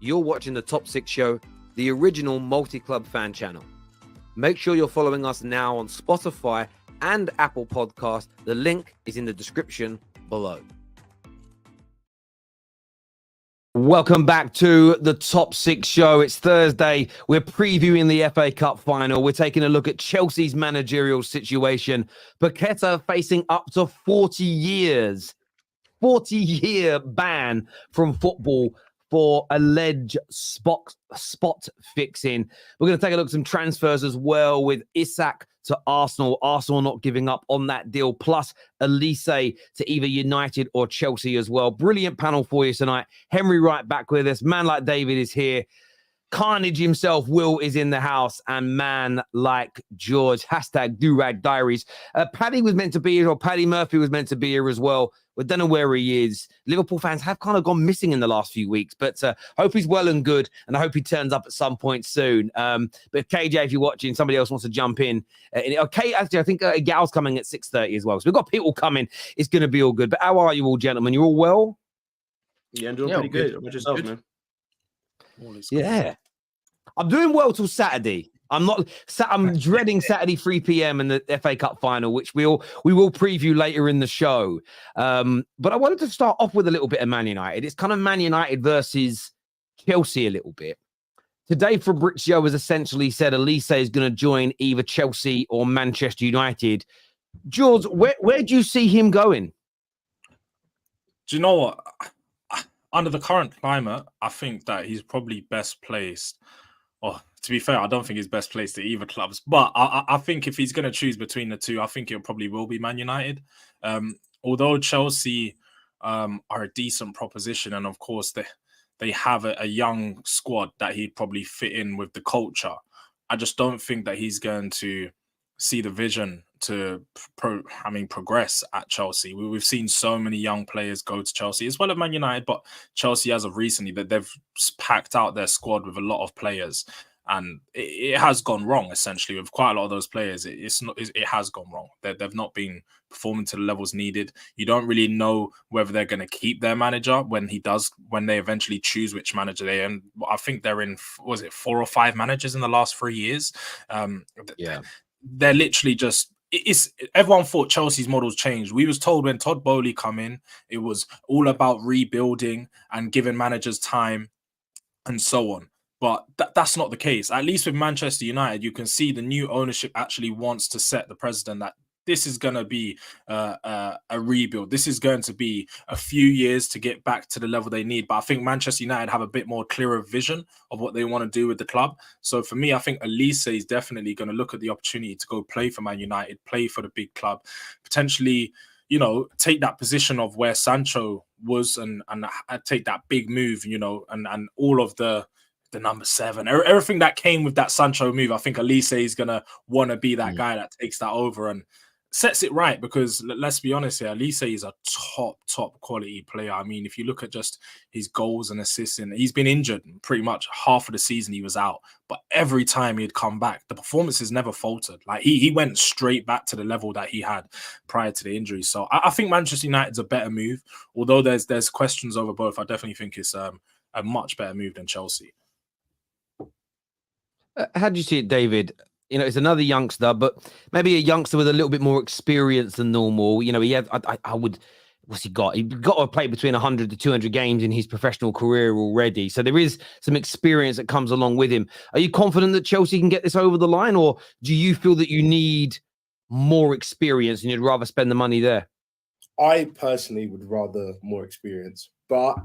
You're watching the Top 6 Show, the original multi-club fan channel. Make sure you're following us now on Spotify and Apple Podcasts. The link is in the description below. Welcome back to the Top 6 Show. It's Thursday. We're previewing the FA Cup final. We're taking a look at Chelsea's managerial situation. Paquetá facing up to 40 years. 40-year ban from football for alleged spot fixing. We're going to take a look at some transfers as well with Isak to Arsenal. Arsenal not giving up on that deal. Plus Olise to either United or Chelsea as well. Brilliant panel for you tonight. Henry Wright back with us. Man like David is here. Carnage himself, Will, is in the house, and man like George, hashtag Durag Diaries. Paddy was meant to be here, or Paddy Murphy was meant to be here as well. We don't know where he is. Liverpool fans have kind of gone missing in the last few weeks, but hope he's well and good, and I hope he turns up at some point soon. But KJ, if you're watching, somebody else wants to jump in. Okay, actually, I think Gal's coming at 6:30 as well. So we've got people coming. It's going to be all good. But how are you all, gentlemen? You all well? Yeah, I'm doing pretty good. What yourself, man? Yeah. I'm doing well till Saturday. I'm dreading Saturday 3 p.m. and the FA Cup final, which we will preview later in the show. But I wanted to start off with a little bit of Man United. It's kind of Man United versus Chelsea a little bit. Today, Fabrizio has essentially said Olise is going to join either Chelsea or Manchester United. George, where do you see him going? Do you know what? Under the current climate, I think that he's probably best placed. Oh, to be fair, I don't think he's best placed at either clubs. But I think if he's going to choose between the two, I think it probably will be Man United. Although Chelsea are a decent proposition, and of course they have a young squad that he'd probably fit in with the culture. I just don't think that he's going to see the vision to progress at Chelsea. We've seen so many young players go to Chelsea as well as Man United, but Chelsea as of recently that they've packed out their squad with a lot of players, and it has gone wrong essentially with quite a lot of those players. It has gone wrong. They've not been performing to the levels needed. You don't really know whether they're going to keep their manager when they eventually choose which manager they end. I think they're in 4 or 5 managers in the last 3 years. They're literally just. Everyone thought Chelsea's models changed. We was told when Todd Bowley come in, it was all about rebuilding and giving managers time and so on. But that's not the case. At least with Manchester United, you can see the new ownership actually wants to set the precedent that this is going to be a rebuild. This is going to be a few years to get back to the level they need. But I think Manchester United have a bit more clearer vision of what they want to do with the club. So for me, I think Olise is definitely going to look at the opportunity to go play for Man United, play for the big club, potentially, take that position of where Sancho was and take that big move, and all of the number 7, everything that came with that Sancho move. I think Olise is going to want to be that guy that takes that over and sets it right, because let's be honest here, Olise is a top quality player. I mean, if you look at just his goals and assists, and he's been injured pretty much half of the season he was out, but every time he'd come back, the performances never faltered. Like he went straight back to the level that he had prior to the injury. So I think Manchester United's a better move. Although there's questions over both, I definitely think it's a much better move than Chelsea. How do you see it, David? It's another youngster, but maybe a youngster with a little bit more experience than normal. He had, what's he got? He got to play between 100 to 200 games in his professional career already. So there is some experience that comes along with him. Are you confident that Chelsea can get this over the line, or do you feel that you need more experience and you'd rather spend the money there? I personally would rather more experience, but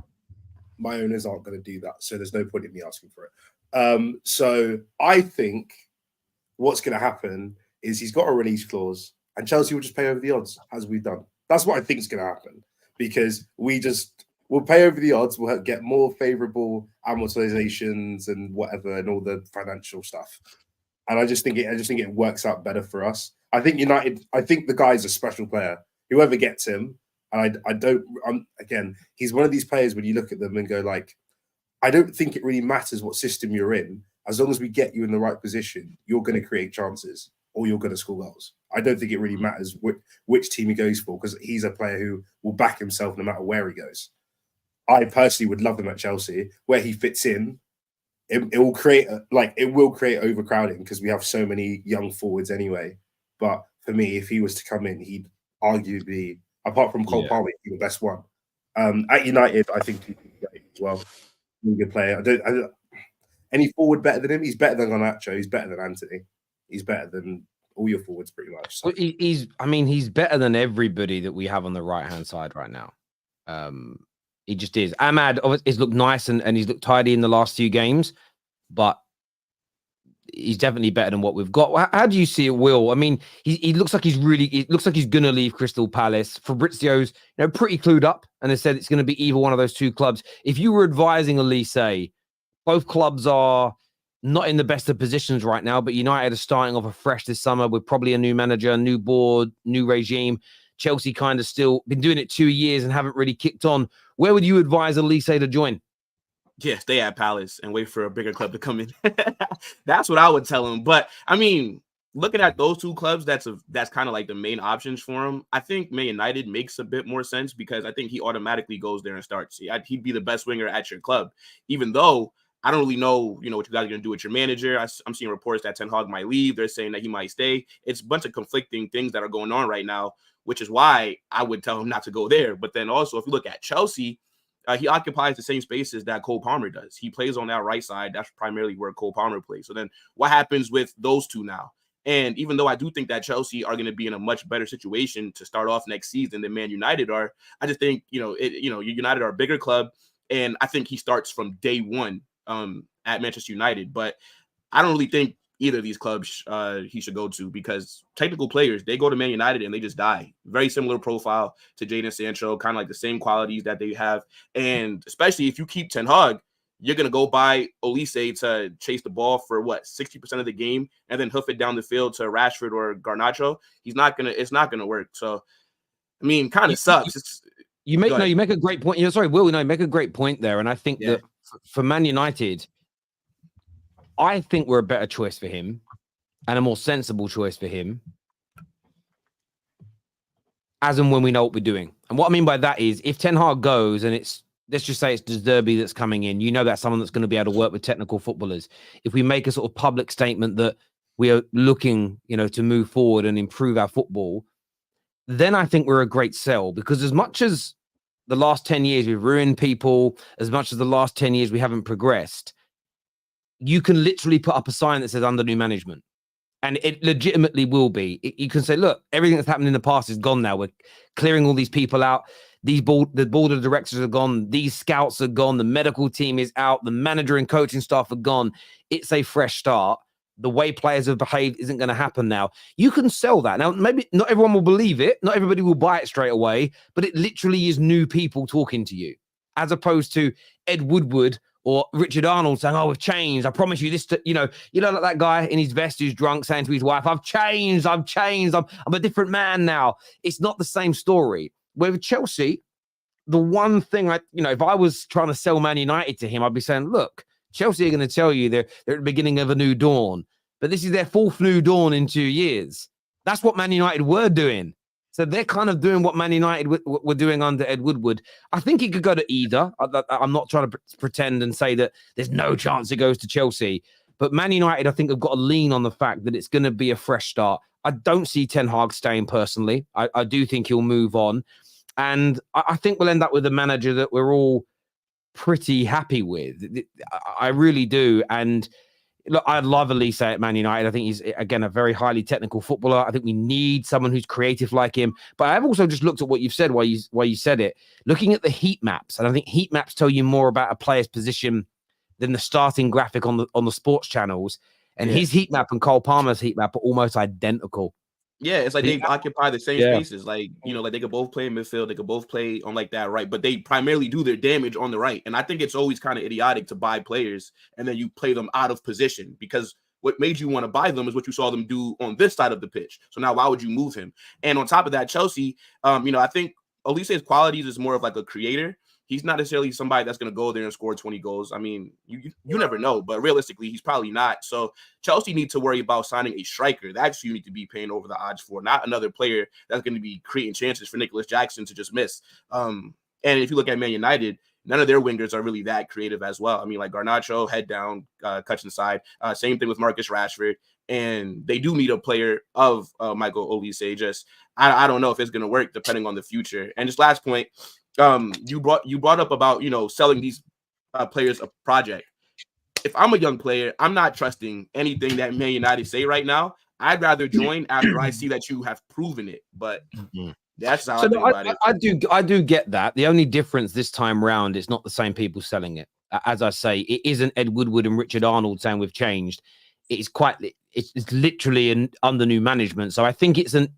my owners aren't going to do that. So there's no point in me asking for it. So I think what's going to happen is he's got a release clause and Chelsea will just pay over the odds, as we've done. That's what I think is going to happen, because we'll pay over the odds. We'll get more favourable amortizations and whatever and all the financial stuff. And I just think it works out better for us. I think the guy's a special player. Whoever gets him, and again, he's one of these players when you look at them and go like, I don't think it really matters what system you're in. As long as we get you in the right position, you're going to create chances or you're going to score goals. I don't think it really matters which team he goes for, because he's a player who will back himself no matter where he goes. I personally would love him at Chelsea, where he fits in. It will create overcrowding because we have so many young forwards anyway. But for me, if he was to come in, he'd arguably, apart from Cole Palmer, be the best one. At United, I think he's great as well. He's a good player. I don't any forward better than him. He's better than Garnacho. He's better than Anthony. He's better than all your forwards pretty much. So. Well, he's better than everybody that we have on the right-hand side right now. He just is. Ahmad has looked nice and he's looked tidy in the last few games, but he's definitely better than what we've got. How do you see it, Will? I mean, he looks like it looks like he's going to leave Crystal Palace. Fabrizio's, pretty clued up and has said it's going to be either one of those two clubs. If you were advising Olise, both clubs are not in the best of positions right now, but United are starting off afresh this summer with probably a new manager, new board, new regime. Chelsea kind of still been doing it 2 years and haven't really kicked on. Where would you advise Olise to join? Yeah, stay at Palace and wait for a bigger club to come in. That's what I would tell him. But I mean, looking at those two clubs, that's kind of like the main options for him. I think Man United makes a bit more sense because I think he automatically goes there and starts. He'd be the best winger at your club, even though I don't really know, what you guys are going to do with your manager. I'm seeing reports that Ten Hag might leave. They're saying that he might stay. It's a bunch of conflicting things that are going on right now, which is why I would tell him not to go there. But then also, if you look at Chelsea, he occupies the same spaces that Cole Palmer does. He plays on that right side. That's primarily where Cole Palmer plays. So then what happens with those two now? And even though I do think that Chelsea are going to be in a much better situation to start off next season than Man United are, I just think, United are a bigger club. And I think he starts from day one at Manchester United. But I don't really think either of these clubs he should go to because technical players, they go to Man United and they just die. Very similar profile to Jadon Sancho, kind of like the same qualities that they have. And especially if you keep Ten Hag, you're going to go buy Olise to chase the ball for 60% of the game and then hoof it down the field to Rashford or Garnacho. It's not going to work. So, I mean, kind of sucks. You make a great point. Sorry, Will, you make a great point there. And I think that for Man United, I think we're a better choice for him and a more sensible choice for him as and when we know what we're doing. And what I mean by that is if Ten Hag goes and let's just say it's De Zerbi that's coming in, that's someone that's going to be able to work with technical footballers. If we make a sort of public statement that we are looking, to move forward and improve our football, then I think we're a great sell because as much as the last 10 years we've ruined people, as much as the last 10 years we haven't progressed, you can literally put up a sign that says under new management. And it legitimately will be. You can say, look, everything that's happened in the past is gone now. We're clearing all these people out. The board of directors are gone. These scouts are gone. The medical team is out. The manager and coaching staff are gone. It's a fresh start. The way players have behaved isn't going to happen now. You can sell that. Now, maybe not everyone will believe it. Not everybody will buy it straight away. But it literally is new people talking to you. As opposed to Ed Woodward or Richard Arnold saying, we've changed. I promise you this, like that guy in his vest who's drunk saying to his wife, I've changed. I'm a different man now. It's not the same story. With Chelsea, the one thing if I was trying to sell Man United to him, I'd be saying, look, Chelsea are going to tell you they're at the beginning of a new dawn, but this is their fourth new dawn in 2 years. That's what Man United were doing. So they're kind of doing what Man United were doing under Ed Woodward. I think he could go to either. I'm not trying to pretend and say that there's no chance it goes to Chelsea. But Man United, I think, have got to lean on the fact that it's going to be a fresh start. I don't see Ten Hag staying personally. I do think he'll move on. And I think we'll end up with a manager that we're all pretty happy with. I really do. And look, I love Olise at Man United. I think he's, again, a very highly technical footballer. I think we need someone who's creative like him. But I've also just looked at what you've said while you said it, looking at the heat maps. And I think heat maps tell you more about a player's position than the starting graphic on the sports channels. And his heat map and Cole Palmer's heat map are almost identical. Yeah, it's like they occupy the same spaces. Like, like they could both play in midfield. They could both play on like that right, but they primarily do their damage on the right. And I think it's always kind of idiotic to buy players and then you play them out of position because what made you want to buy them is what you saw them do on this side of the pitch. So now why would you move him? And on top of that, Chelsea, I think Olise's qualities is more of like a creator. He's not necessarily somebody that's going to go there and score 20 goals. I mean, you never know, but realistically, he's probably not. So Chelsea need to worry about signing a striker. That's who you need to be paying over the odds for, not another player that's going to be creating chances for Nicholas Jackson to just miss. And if you look at Man United, none of their wingers are really that creative as well. I mean, like Garnacho, head down, cuts inside. Same thing with Marcus Rashford. And they do need a player of Michael Olise. Just I don't know if it's going to work depending on the future. And just last point, you brought up about, you know, selling these players a project. If I'm a young player, I'm not trusting anything that Man United say right now. I'd rather join after I see that you have proven it. But that's how I think about it. I do get that. The only difference this time round, it's not the same people selling it. As I say, it isn't Ed Woodward and Richard Arnold saying we've changed. It's literally under new management. So I think it's an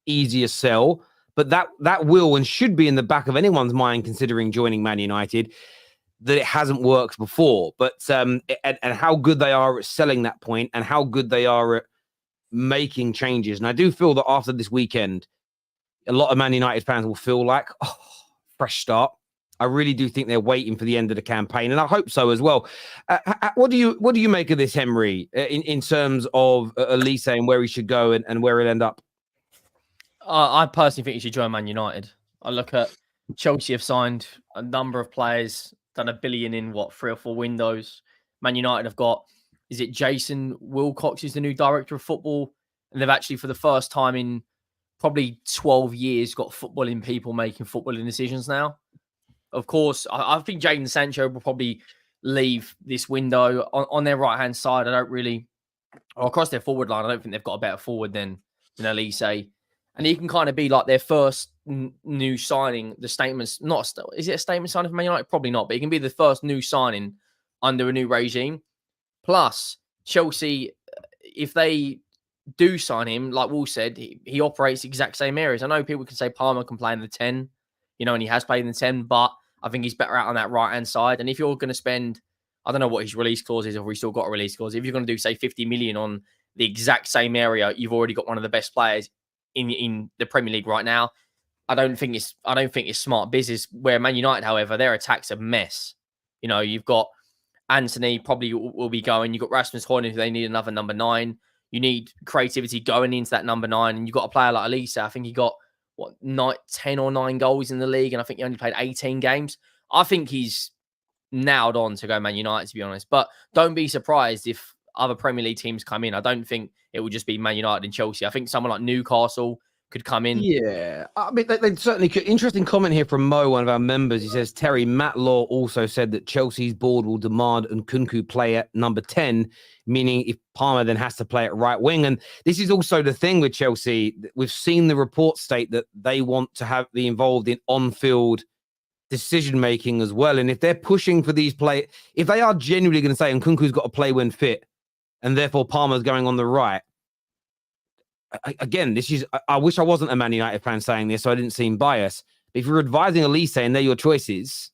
easier sell, but that will and should be in the back of anyone's mind considering joining Man United, that it hasn't worked before. But and how good they are at selling that point and how good they are at making changes. And I do feel that after this weekend, a lot of Man United fans will feel like, oh, fresh start. I really do think they're waiting for the end of the campaign, and I hope so as well. What do you make of this, Henry, in terms of Olise and where he should go and where he'll end up? I personally think he should join Man United. I look at Chelsea have signed a number of players, done $1 billion in 3 or 4 windows. Man United have got, is it Jason Wilcox is the new director of football, and they've actually for the first time in probably 12 years got footballing people making footballing decisions now. Of course, I think Jadon Sancho will probably leave this window on their right-hand side. I don't really, or across their forward line, I don't think they've got a better forward than Olise. And he can kind of be like their first new signing. The statement's not, is it a statement signing for Man United? Probably not, but he can be the first new signing under a new regime. Plus, Chelsea, if they do sign him, like Will said, he operates the exact same areas. I know people can say Palmer can play in the 10, you know, and he has played in the 10, but I think he's better out on that right-hand side. And if you're going to spend, I don't know what his release clause is, or if he's still got a release clause. If you're going to do, say, 50 million on the exact same area, you've already got one of the best players in the Premier League right now. I don't think it's smart business. Where Man United, however, their attack's a mess. You know, you've got Anthony probably will be going. You've got Rasmus Højlund if they need another number 9. You need creativity going into that number 9. And you've got a player like Olise. I think he got 10 or 9 goals in the league, and I think he only played 18 games. I think he's nailed on to go Man United, to be honest. But don't be surprised if other Premier League teams come in. I don't think it would just be Man United and Chelsea. I think someone like Newcastle could come in. Yeah, I mean, they certainly could. Interesting comment here from Mo, one of our members. He says, Terry, Matt Law also said that Chelsea's board will demand Nkunku play at number 10, meaning if Palmer then has to play at right wing. And this is also the thing with Chelsea. We've seen the reports state that they want to be involved in on-field decision-making as well. And if they're pushing for these if they are genuinely going to say Nkunku's got to play when fit, and therefore Palmer's going on the right, again, I wish I wasn't a Man United fan saying this, so I didn't seem biased. But if you're advising Olise and they're your choices,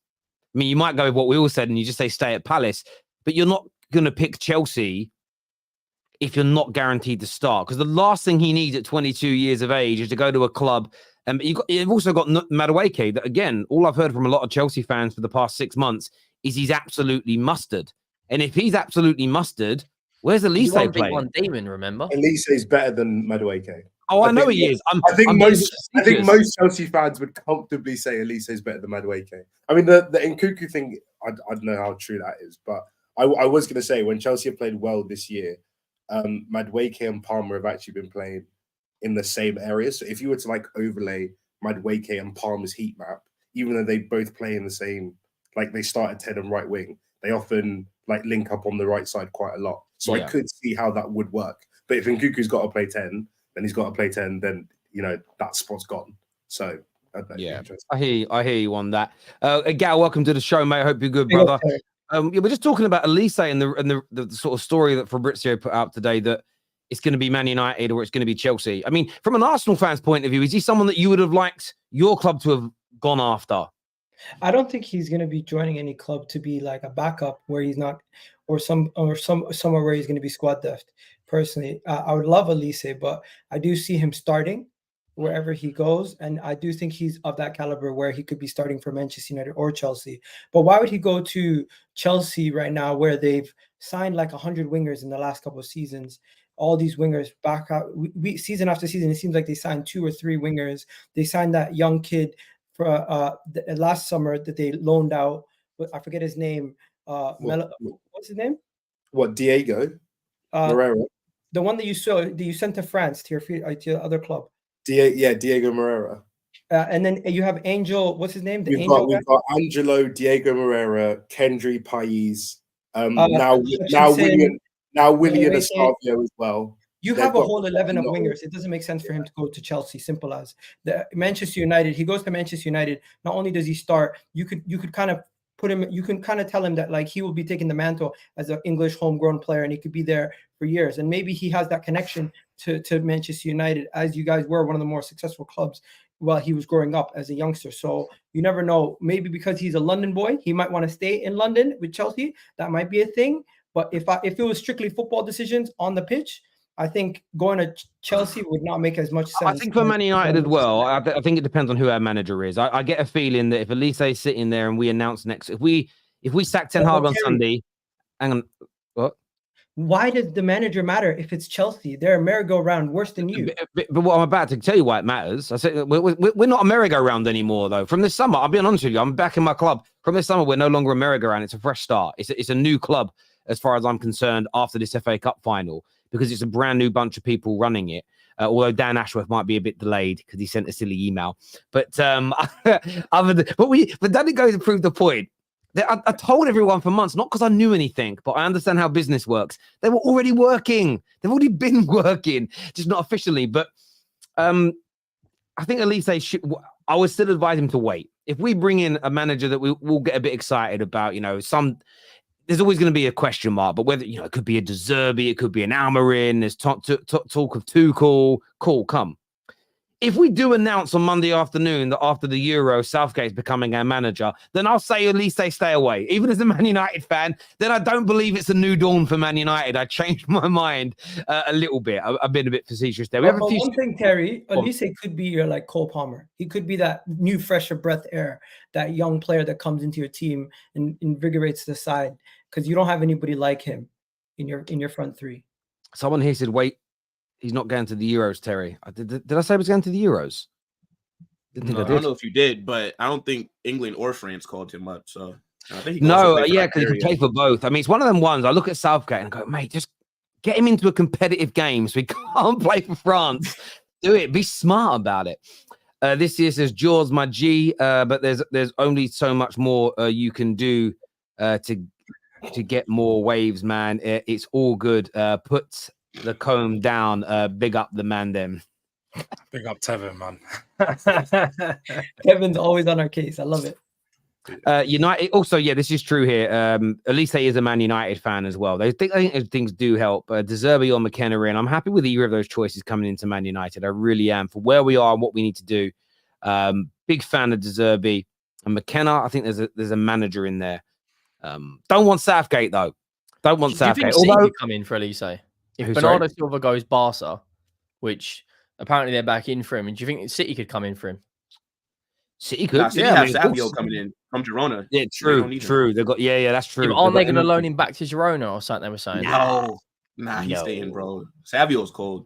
I mean, you might go with what we all said and you just say stay at Palace, but you're not going to pick Chelsea if you're not guaranteed to start. Because the last thing he needs at 22 years of age is to go to a club. And you've also got Madueke, that, again, all I've heard from a lot of Chelsea fans for the past 6 months is he's absolutely mustard. And if he's absolutely mustard, where's Olise playing? One demon, remember? Elise is better than Madueke. Oh, I know he is. I think most Chelsea fans would comfortably say Elise is better than Madueke. I mean, the Nkunku thing, I don't know how true that is, but I was going to say when Chelsea have played well this year, Madueke and Palmer have actually been playing in the same area. So if you were to like overlay Madueke and Palmer's heat map, even though they both play in the same, like they start at 10 and right wing, they often like link up on the right side quite a lot. So I could see how that would work. But if Nkunku's got to play 10, then he's got to play 10, then, you know, that spot's gone. So, I hear you on that. Gal, welcome to the show, mate. I hope you're good, brother. We're just talking about Olise and the sort of story that Fabrizio put out today, that it's going to be Man United or it's going to be Chelsea. I mean, from an Arsenal fan's point of view, is he someone that you would have liked your club to have gone after? I don't think he's going to be joining any club to be like a backup where he's not, or somewhere where he's going to be squad depth. Personally, I would love Olise, but I do see him starting wherever he goes, and I do think he's of that caliber where he could be starting for Manchester United or Chelsea. But why would he go to Chelsea right now, where they've signed like 100 wingers in the last couple of seasons? All these wingers back out season after season. It seems like they signed 2 or 3 wingers. They signed that young kid for the last summer that they loaned out. I forget his name. What's his name? What, Diego Uh, Moreira? The one that you sent to France to your other club. Diego Moreira. And then you have Angel. What's his name? We've got Angelo, Diego Moreira, Kendry Pais, now Willian Estavio as well. You have a whole 11 of wingers. It doesn't make sense for him to go to Chelsea. Simple as. The Manchester United. He goes to Manchester United. Not only does he start, you could kind of put him. You can kind of tell him that like he will be taking the mantle as an English homegrown player, and he could be there for years. And maybe he has that connection to Manchester United, as you guys were one of the more successful clubs while he was growing up as a youngster. So you never know. Maybe because he's a London boy, he might want to stay in London with Chelsea. That might be a thing. But if it was strictly football decisions on the pitch, I think going to Chelsea would not make as much sense. I think for Man United as well, I think it depends on who our manager is. I get a feeling that if Olise is sitting there and we announce next, if we sack Ten Hag on Sunday, hang on, what? Why does the manager matter if it's Chelsea? They're a merry-go-round worse than you. But what I'm about to tell you why it matters. I said we're not a merry-go-round anymore, though. From this summer, I'll be honest with you, I'm back in my club. From this summer, we're no longer a merry-go-round. It's a fresh start. It's a new club as far as I'm concerned after this FA Cup final, because it's a brand new bunch of people running it. Although Dan Ashworth might be a bit delayed because he sent a silly email. But but then it goes to prove the point. I told everyone for months, not because I knew anything, but I understand how business works. They were already working. They've already been working, just not officially. But I think Olise should. I would still advise him to wait. If we bring in a manager that we'll get a bit excited about, there's always going to be a question mark. But whether it could be a De Zerbi, it could be an Almiron. There's talk of Tuchel. Cool, come. If we do announce on Monday afternoon that after the Euro, Southgate's becoming our manager, then I'll say at least they stay away. Even as a Man United fan, then I don't believe it's a new dawn for Man United. I changed my mind a little bit. I've been a bit facetious there. One thing, Terry, Olise could be your Cole Palmer. He could be that new, fresher breath air, that young player that comes into your team and invigorates the side, because you don't have anybody like him in your front three. Someone here said, wait. He's not going to the Euros, Terry. Did I say he was going to the Euros? I don't know if you did, but I don't think England or France called him up. So I think because he can play for both. I mean, it's one of them ones. I look at Southgate and go, mate, just get him into a competitive game so he can't play for France. Do it. Be smart about it. This year says Jaws, my G, but there's only so much more you can do to get more waves, man. It's all good. Put the comb down. Big up the man them. Big up Tevin, man. Kevin's always on our case. I love it. United also, this is true here. Olise is a Man United fan as well. I think things do help. De Zerbi or Mckenna, and I'm happy with either of those choices coming into Man United. I really am, for where we are and what we need to do. Big fan of De Zerbi and Mckenna. I think there's a manager in there. Don't want Southgate though. Don't want Southgate. Do you think City could come in for Olise? If Bernardo Silva goes Barca, which apparently they're back in for him, and do you think City could come in for him? City could. City have Savio coming in from Girona. Yeah, true. They've got that's true. Yeah, aren't they going to loan him back to Girona or something? They were saying. Nah, he's staying, bro. Savio's cold.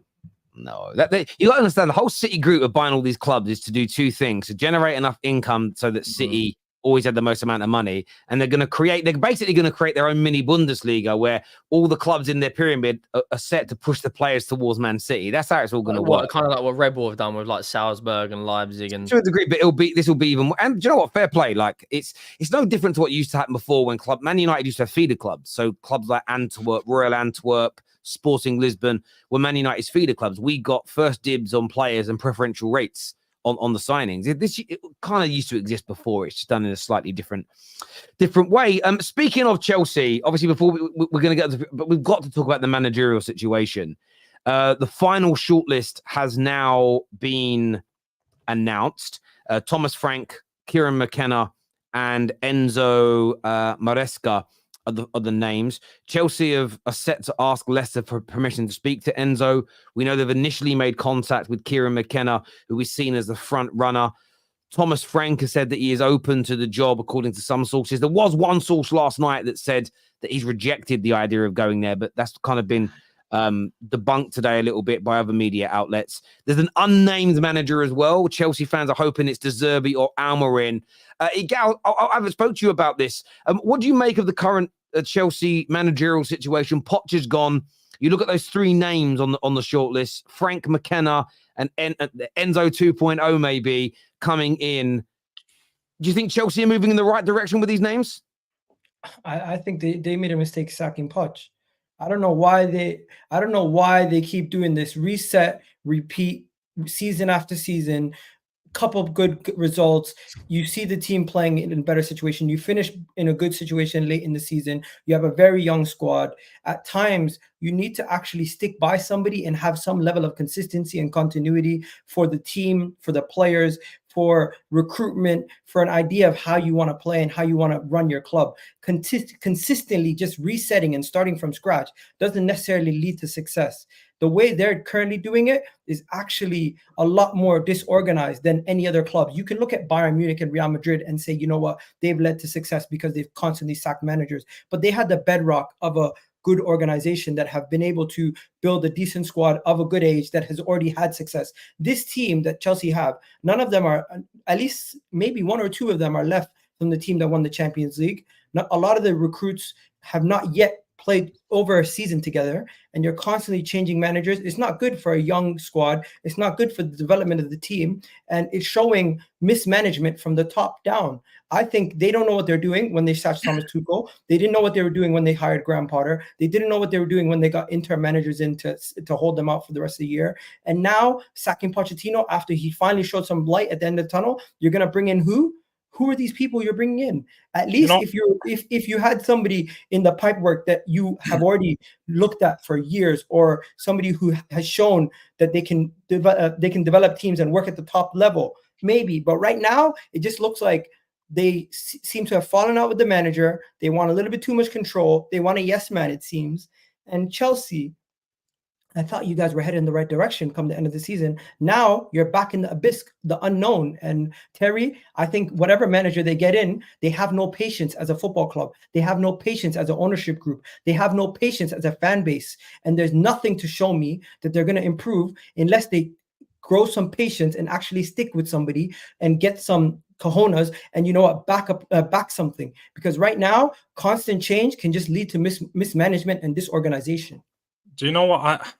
No, you got to understand the whole City group of buying all these clubs is to do two things: to generate enough income so that City always had the most amount of money, and they're basically going to create their own mini Bundesliga where all the clubs in their pyramid are set to push the players towards Man City. That's how it's all going to work. Kind of like what Red Bull have done with Salzburg and Leipzig, and to a degree, but this will be even more. And do you know what? Fair play. Like it's no different to what used to happen before when Man United used to have feeder clubs. So clubs like Antwerp, Royal Antwerp, Sporting Lisbon were Man United's feeder clubs. We got first dibs on players and preferential rates on the signings. It kind of used to exist before. It's just done in a slightly different way. Speaking of Chelsea, obviously before we're going to get, but we've got to talk about the managerial situation. The final shortlist has now been announced. Thomas Frank, Kieran McKenna, and Enzo Maresca are the names. Chelsea are set to ask Leicester for permission to speak to Enzo. We know they've initially made contact with Kieran McKenna, who is seen as the front runner. Thomas Frank has said that he is open to the job, according to some sources. There was one source last night that said that he's rejected the idea of going there, but that's kind of been debunked today a little bit by other media outlets. There's an unnamed manager as well. Chelsea fans are hoping it's De Zerbi or Almiron. Igal, I haven't spoke to you about this. What do you make of the current Chelsea managerial situation? Poch is gone. You look at those three names on the short list: Frank, Mckenna, and Enzo 2.0 maybe coming in. Do you think Chelsea are moving in the right direction with these names? I think they made a mistake sacking Poch. I don't know why they keep doing this reset, repeat, season after season. Couple of good results. You see the team playing in a better situation. You finish in a good situation late in the season. You have a very young squad. At times, you need to actually stick by somebody and have some level of consistency and continuity for the team, for the players, for recruitment, for an idea of how you want to play and how you want to run your club. Consistently just resetting and starting from scratch doesn't necessarily lead to success. The way they're currently doing it is actually a lot more disorganized than any other club. You can look at Bayern Munich and Real Madrid and say, you know what, they've led to success because they've constantly sacked managers. But they had the bedrock of a good organization that have been able to build a decent squad of a good age that has already had success. This team that Chelsea have, none of them are, at least maybe one or two of them are left from the team that won the Champions League. A lot of the recruits have not yet played over a season together, and you're constantly changing managers. It's not good for a young squad. It's not good for the development of the team, and it's showing mismanagement from the top down. I think they don't know what they're doing when they sacked Thomas Tuchel. They didn't know what they were doing when they hired Graham Potter. They didn't know what they were doing when they got interim managers in to hold them out for the rest of the year. And now sacking Pochettino after he finally showed some light at the end of the tunnel, you're going to bring in who? Who are these people you're bringing in? At least if you had somebody in the pipework that you have already looked at for years, or somebody who has shown that they can develop teams and work at the top level, maybe. But right now, it just looks like they seem to have fallen out with the manager. They want a little bit too much control. They want a yes man, it seems. And Chelsea, I thought you guys were headed in the right direction come the end of the season. Now you're back in the abyss, the unknown. And Terry, I think whatever manager they get in, they have no patience as a football club. They have no patience as an ownership group. They have no patience as a fan base. And there's nothing to show me that they're going to improve unless they grow some patience and actually stick with somebody and get some cojones and, you know what, back something. Because right now, constant change can just lead to mismanagement and disorganization. Do you know what?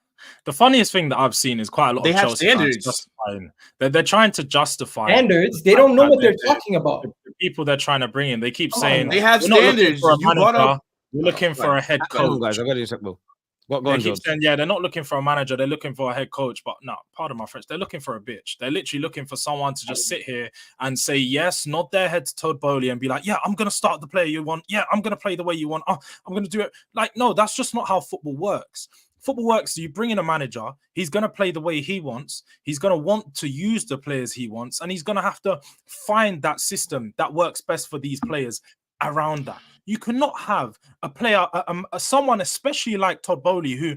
The funniest thing that I've seen is quite a lot of Chelsea fans justifying. They're trying to justify standards. They don't know what they're talking about. The people they're trying to bring in, they keep saying they have standards. We're looking for a head coach. Guys, I've got to do They keep saying, yeah, they're not looking for a manager, they're looking for a head coach. But no, pardon my French, they're looking for a bitch. They're literally looking for someone to just sit here and say yes, nod their head to Todd Bowley and be like, yeah, I'm going to start the player you want. Yeah, I'm going to play the way you want. Oh, I'm going to do it. Like, no, that's just not how football works. Football works, you bring in a manager, he's going to play the way he wants, he's going to want to use the players he wants, and he's going to have to find that system that works best for these players around that. You cannot have a player, someone especially like Todd Bowley, who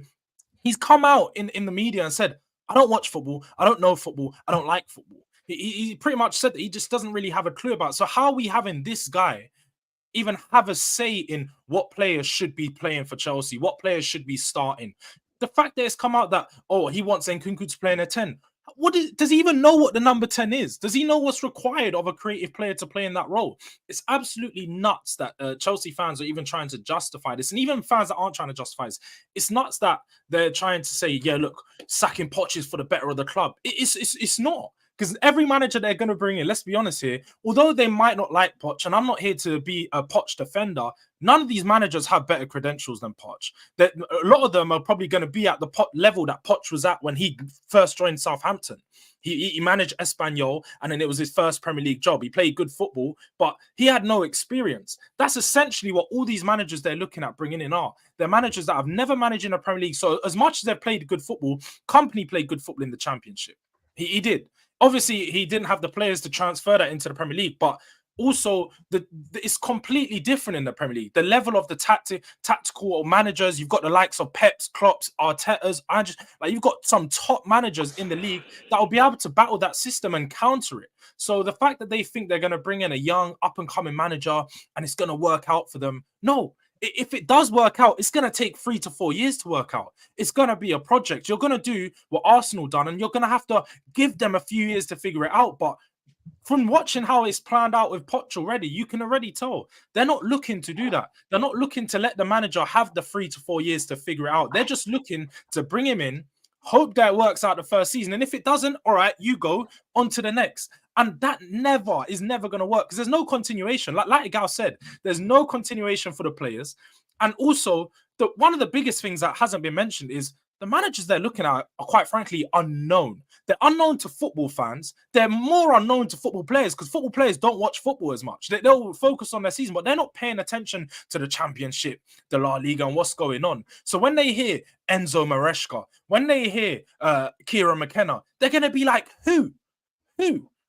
he's come out in the media and said, I don't watch football, I don't know football, I don't like football. He pretty much said that he just doesn't really have a clue about it. So how are we having this guy even have a say in what players should be playing for Chelsea, what players should be starting? The fact that it's come out that, oh, he wants Nkunku to play in a 10. Does he even know what the number 10 is? Does he know what's required of a creative player to play in that role? It's absolutely nuts that Chelsea fans are even trying to justify this. And even fans that aren't trying to justify this, it's nuts that they're trying to say, yeah, look, sacking Poch is for the better of the club. It's not. Because every manager they're going to bring in, let's be honest here, although they might not like Poch, and I'm not here to be a Poch defender, none of these managers have better credentials than Poch. A lot of them are probably going to be at the level that Poch was at when he first joined Southampton. He managed Espanyol, and then it was his first Premier League job. He played good football, but he had no experience. That's essentially what all these managers they're looking at bringing in are. They're managers that have never managed in a Premier League. So as much as they've played good football, Company played good football in the Championship. He did. Obviously, he didn't have the players to transfer that into the Premier League, but also it's completely different in the Premier League. The level of the tactical managers, you've got the likes of Pep's, Klopp's, Arteta's. You've got some top managers in the league that will be able to battle that system and counter it. So the fact that they think they're going to bring in a young, up-and-coming manager and it's going to work out for them, no. If it does work out, it's going to take 3 to 4 years to work out. It's going to be a project. You're going to do what Arsenal done, and you're going to have to give them a few years to figure it out. But from watching how it's planned out with Poch already, you can already tell they're not looking to do that. They're not looking to let the manager have the 3 to 4 years to figure it out. They're just looking to bring him in, hope that it works out the first season. And if it doesn't, all right, you go on to the next. And that is never going to work because there's no continuation. Like Gal said, there's no continuation for the players. And also, one of the biggest things that hasn't been mentioned is the managers they're looking at are quite frankly unknown. They're unknown to football fans. They're more unknown to football players because football players don't watch football as much. They'll focus on their season, but they're not paying attention to the Championship, the La Liga, and what's going on. So when they hear Enzo Maresca, when they hear Kieran McKenna, they're going to be like, who?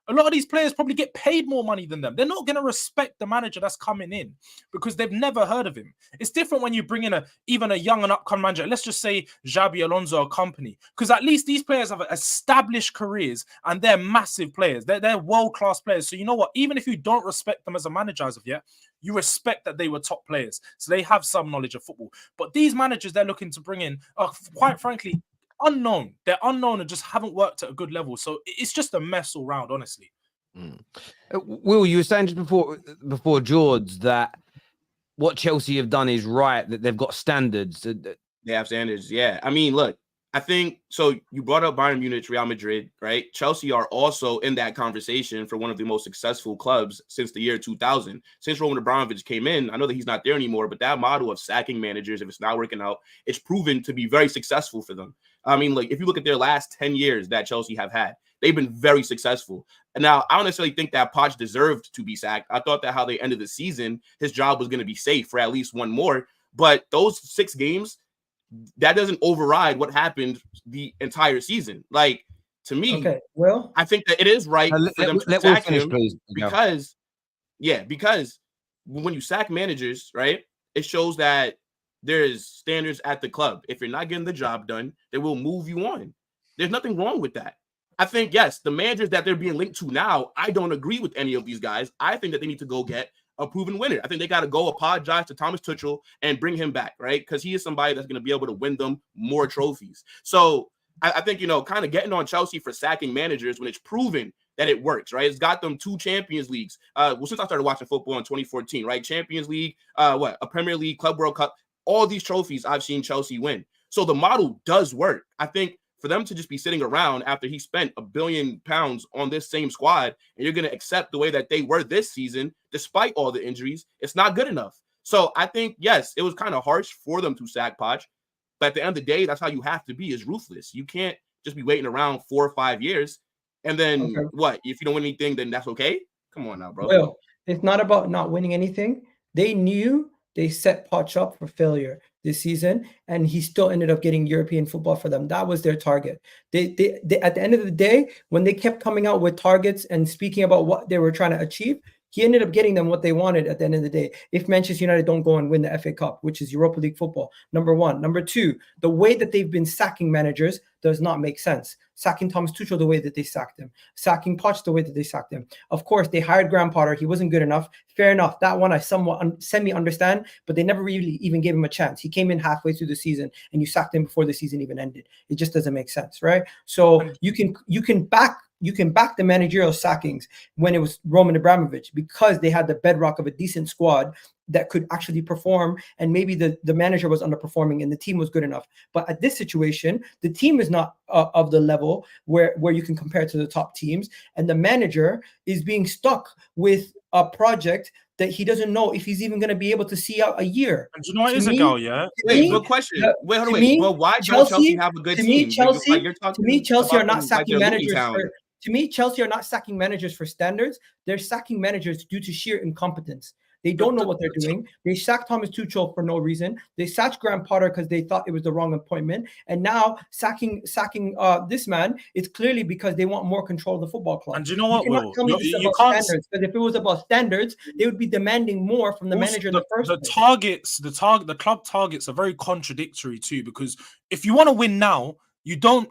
A lot of these players probably get paid more money than them. They're not going to respect the manager that's coming in because they've never heard of him. It's different when you bring in even a young and upcoming manager. Let's just say Xabi Alonso or company, because at least these players have established careers and they're massive players. They're world-class players. So you know what? Even if you don't respect them as a manager as of yet, you respect that they were top players. So they have some knowledge of football. But these managers they're looking to bring in are, quite frankly, unknown. They're unknown and just haven't worked at a good level. So it's just a mess all round, honestly. Will, you were saying just before George that what Chelsea have done is right, that they've got standards. They have standards. Yeah. I mean, look, I think so. You brought up Bayern Munich, Real Madrid, right? Chelsea are also in that conversation for one of the most successful clubs since the year 2000. Since Roman Abramovich came in, I know that he's not there anymore, but that model of sacking managers, if it's not working out, it's proven to be very successful for them. I mean, like if you look at their last 10 years that Chelsea have had, they've been very successful. And now I don't necessarily think that Poch deserved to be sacked. I thought that how they ended the season, his job was going to be safe for at least one more. But those 6 games, that doesn't override what happened the entire season. Like, to me, okay, well, I think that it is right for them to sack him because when you sack managers, right, it shows that there's standards at the club. If you're not getting the job done, they will move you on. There's nothing wrong with that. I think, yes, the managers that they're being linked to now, I don't agree with any of these guys. I think that they need to go get a proven winner. I think they got to go apologize to Thomas Tuchel and bring him back, right? Because he is somebody that's going to be able to win them more trophies. So I think, kind of getting on Chelsea for sacking managers when it's proven that it works, right? It's got them 2 Champions Leagues. Since I started watching football in 2014, right? Champions League, a Premier League, Club World Cup, all these trophies I've seen Chelsea win. So the model does work. I think for them to just be sitting around after he spent £1 billion on this same squad, and you're going to accept the way that they were this season, despite all the injuries, it's not good enough. So I think, yes, it was kind of harsh for them to sack Poch, but at the end of the day, that's how you have to be, is ruthless. You can't just be waiting around 4 or 5 years, and then what? If you don't win anything, then that's okay? Come on now, bro. Well, it's not about not winning anything. They knew they set Poch up for failure this season, and he still ended up getting European football for them. That was their target. They at the end of the day, when they kept coming out with targets and speaking about what they were trying to achieve, he ended up getting them what they wanted at the end of the day. If Manchester United don't go and win the FA Cup, which is Europa League football, number one. Number two, the way that they've been sacking managers does not make sense. Sacking Thomas Tuchel the way that they sacked him. Sacking Poch the way that they sacked him. Of course, they hired Graham Potter. He wasn't good enough. Fair enough. That one I somewhat semi-understand, but they never really even gave him a chance. He came in halfway through the season and you sacked him before the season even ended. It just doesn't make sense, right? So you can back the managerial sackings when it was Roman Abramovich because they had the bedrock of a decent squad that could actually perform, and maybe the manager was underperforming and the team was good enough. But at this situation, the team is not of the level where you can compare to the top teams, and the manager is being stuck with a project that he doesn't know if he's even going to be able to see out a year. And do you know what is a goal, yeah? Wait, good question. Wait. Well, why don't Chelsea have a good team? Chelsea are not sacking managers. To me, Chelsea are not sacking managers for standards. They're sacking managers due to sheer incompetence. They don't know what they're doing. They sacked Thomas Tuchel for no reason. They sacked Graham Potter because they thought it was the wrong appointment. And now sacking this man is clearly because they want more control of the football club. And do you know what, Will? You can't, standards, because if it was about standards, they would be demanding more from the manager in the first place. The club targets are very contradictory too, because if you want to win now, you don't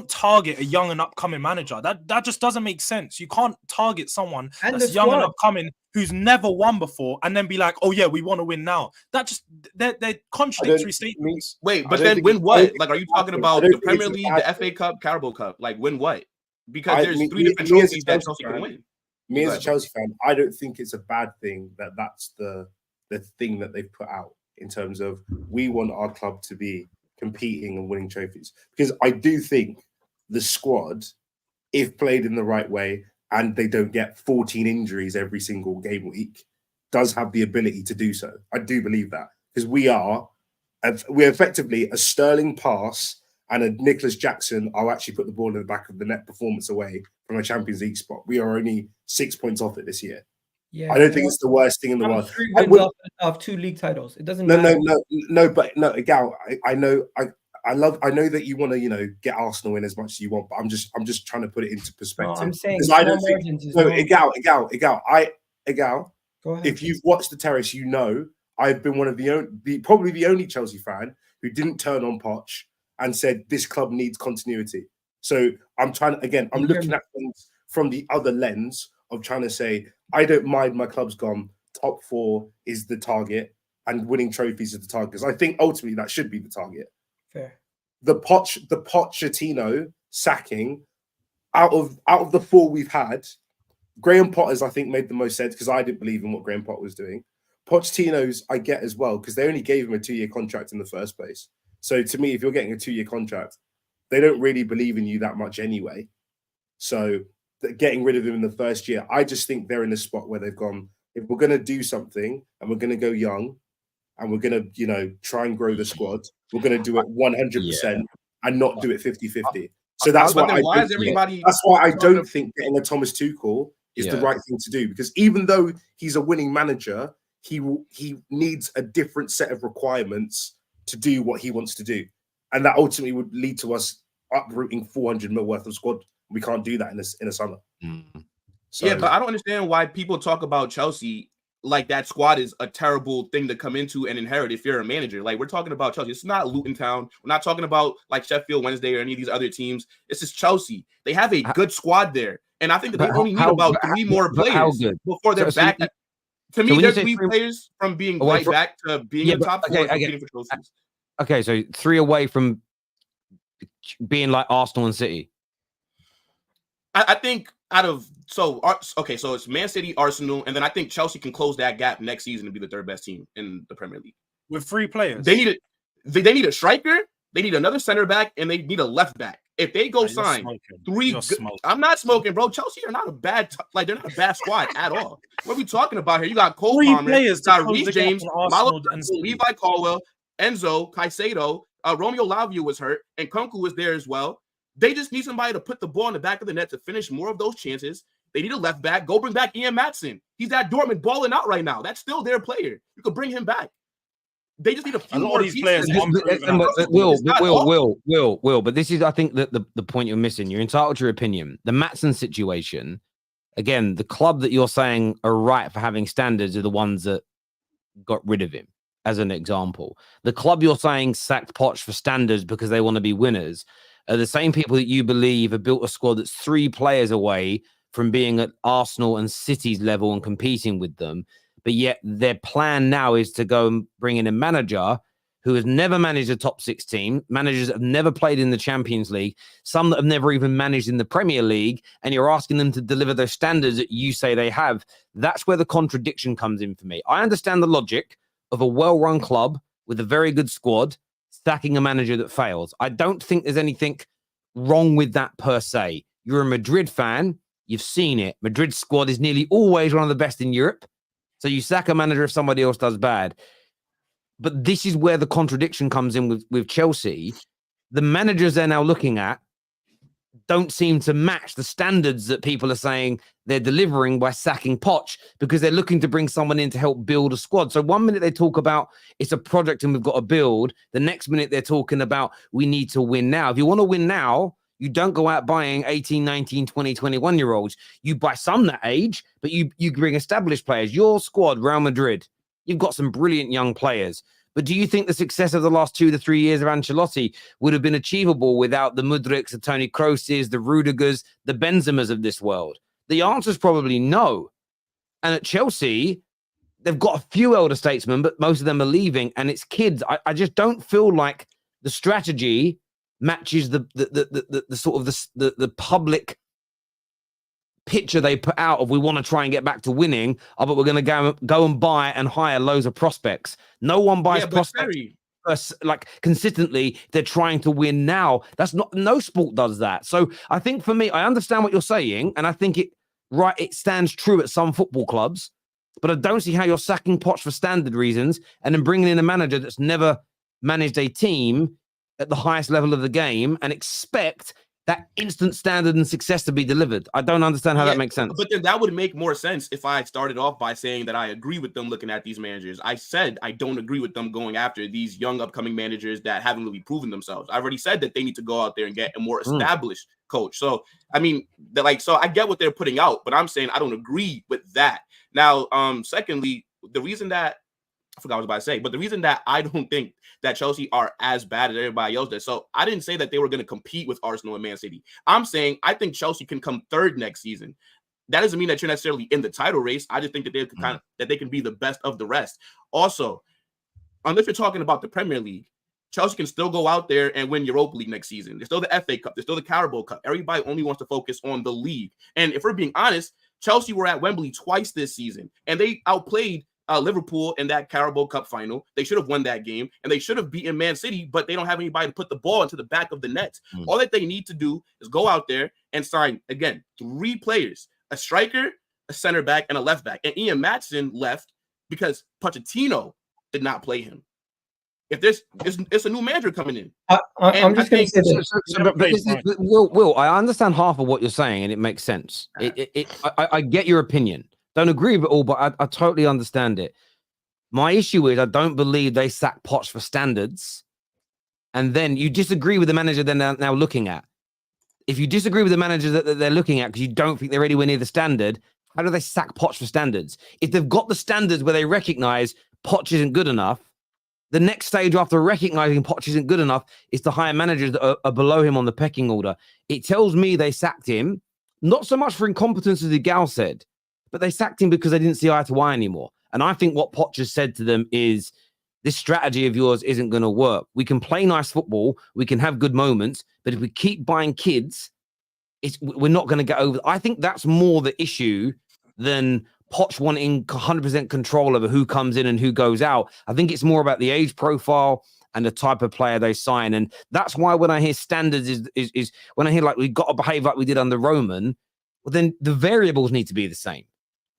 target a young and upcoming manager. That just doesn't make sense. You can't target someone that's young and upcoming who's never won before and then be like, oh yeah, we want to win now. That just they're contradictory statements. Wait, I but don't then think win it's- I what? don't think Like, are you it's a talking bad about thing. I the don't think Premier it's a League, bad the FA thing. Cup, Carabao Cup? Like, win what? Because there's me- 3 me- different me as a trophies that Chelsea Chelsea can fan, win. Me Go as a ahead, bro. Chelsea fan, I don't think it's a bad thing that that's the thing that they've put out in terms of we want our club to be competing and winning trophies. Because I do think the squad, if played in the right way and they don't get 14 injuries every single game week, does have the ability to do so. I do believe that because we're effectively a Sterling pass and a Nicholas Jackson. I'll actually put the ball in the back of the net performance away from a Champions League spot. We are only 6 points off it this year. Yeah, I don't think it's the worst thing in the I'm world. 3 I wins would- off 2 league titles. It doesn't No, matter. Gal, I know that you want to, get Arsenal in as much as you want, but I'm just trying to put it into No, perspective. I'm saying Because small I don't think margins is no, normal. Egal, Go ahead. if you've watched the Terrace, I've been one of probably the only Chelsea fan who didn't turn on Poch and said this club needs continuity. So I'm looking at things from the other lens of trying to say I don't mind my club's gone. Top 4 is the target, and winning trophies is the target. Because I think ultimately that should be the target. Fair. The Pochettino sacking out of the 4 we've had, Graham Potter's I think made the most sense because I didn't believe in what Graham Potter was doing. Pochettino's I get as well because they only gave him a 2-year contract in the first place. So to me, if you're getting a 2-year contract, they don't really believe in you that much anyway. So getting rid of him in the first year, I just think they're in a spot where they've gone, if we're going to do something and we're going to go young and we're going to, try and grow the squad, we're going to do it 100% and not do it 50-50. So that's why that's why I don't think getting a Thomas Tuchel is the right thing to do, because even though he's a winning manager, he needs a different set of requirements to do what he wants to do. And that ultimately would lead to us uprooting 400 mil worth of squad. We can't do that in a summer. So, Yeah, but I don't understand why people talk about Chelsea like that squad is a terrible thing to come into and inherit if you're a manager. Like, we're talking about Chelsea. It's not Luton Town. We're not talking about like Sheffield Wednesday or any of these other teams. This is Chelsea. They have a good squad there. And I think that they only need about 3 more players before they're back. To me, they're 3 players from being right back to being in the top 4 and competing for trophies. Okay, so 3 away from being like Arsenal and City. I think so it's Man City, Arsenal, and then I think Chelsea can close that gap next season and be the 3rd best team in the Premier League. With 3 players. They need a striker, they need another center back, and they need a left back. If they go sign 3 I'm not smoking, bro. Chelsea are not a bad they're not a bad squad at all. What are we talking about here? You got Cole 3 Palmer, players, you got Reece James, Malo, Levi Colwill, Enzo, Caicedo, Romeo Lavia was hurt, and Kunku was there as well. They just need somebody to put the ball in the back of the net to finish more of those chances. They need a left back. Go bring back Ian Maatsen. He's at Dortmund balling out right now. That's still their player. You could bring him back. They just need a few more these players. Will, but this is, I think, that the point you're missing. You're entitled to your opinion. The Maatsen situation, again, the club that you're saying are right for having standards are the ones that got rid of him, as an example. The club you're saying sacked Poch for standards because they want to be winners are the same people that you believe have built a squad that's 3 players away from being at Arsenal and City's level and competing with them. But yet their plan now is to go and bring in a manager who has never managed a top 6 team, managers that have never played in the Champions League, some that have never even managed in the Premier League, and you're asking them to deliver those standards that you say they have. That's where the contradiction comes in for me. I understand the logic of a well-run club with a very good squad sacking a manager that fails. I don't think there's anything wrong with that per se. You're a Madrid fan. You've seen it. Madrid's squad is nearly always one of the best in Europe. So you sack a manager if somebody else does bad. But this is where the contradiction comes in with Chelsea. The managers they're now looking at don't seem to match the standards that people are saying they're delivering by sacking Poch, because they're looking to bring someone in to help build a squad. So one minute they talk about it's a project and we've got to build. The next minute they're talking about we need to win now. If you want to win now, you don't go out buying 18, 19, 20, 21-year-olds. You buy some that age, but you bring established players. Your squad, Real Madrid, you've got some brilliant young players. But do you think the success of the last 2 to 3 years of Ancelotti would have been achievable without the Mudryks, the Toni Krooses, the Rudigers, the Benzemas of this world? The answer is probably no. And at Chelsea, they've got a few elder statesmen, but most of them are leaving, and it's kids. I just don't feel like the strategy matches the sort of the public picture they put out of we want to try and get back to winning. Oh, but we're going to go and buy and hire loads of prospects. No one buys prospects like consistently. They're trying to win now. That's not, no sport does that. So I think for me, I understand what you're saying, and I think it stands true at some football clubs, but I don't see how you're sacking Poch for standard reasons and then bringing in a manager that's never managed a team at the highest level of the game and expect that instant standard and success to be delivered. I don't understand how that makes sense. But then that would make more sense if I started off by saying that I agree with them looking at these managers. I said I don't agree with them going after these young upcoming managers that haven't really proven themselves. I've already said that they need to go out there and get a more established coach. So, I mean, so I get what they're putting out, but I'm saying I don't agree with that. Now, secondly, the reason that I forgot what I was about to say, but the reason that I don't think that Chelsea are as bad as everybody else does. So I didn't say that they were going to compete with Arsenal and Man City. I'm saying I think Chelsea can come third next season. That doesn't mean that you're necessarily in the title race. I just think that they can that they can be the best of the rest. Also, unless you're talking about the Premier League, Chelsea can still go out there and win Europa League next season. There's still the FA Cup. There's still the Carabao Cup. Everybody only wants to focus on the league. And if we're being honest, Chelsea were at Wembley twice this season, and they outplayed Liverpool in that Carabao Cup final. They should have won that game, and they should have beaten Man City, but they don't have anybody to put the ball into the back of the net. All that they need to do is go out there and sign, again, 3 players, a striker, a center back, and a left back. And Ian Maatsen left because Pochettino did not play him. If it's a new manager coming in. I'm just going to say this. Will, I understand half of what you're saying, and it makes sense. I get your opinion. Don't agree with it all, but I totally understand it. My issue is I don't believe they sack Poch for standards. And then you disagree with the manager they're now looking at. If you disagree with the manager that they're looking at because you don't think they're anywhere near the standard, how do they sack Poch for standards? If they've got the standards where they recognize Poch isn't good enough, the next stage after recognizing Poch isn't good enough is to hire managers that are below him on the pecking order. It tells me they sacked him, not so much for incompetence as the gal said, but they sacked him because they didn't see eye to eye anymore. And I think what Poch has said to them is, this strategy of yours isn't going to work. We can play nice football, we can have good moments, but if we keep buying kids, we're not going to get over. I think that's more the issue than Poch wanting 100% control over who comes in and who goes out. I think it's more about the age profile and the type of player they sign. And that's why when I hear standards is when I hear like, we've got to behave like we did under Roman, well, then the variables need to be the same.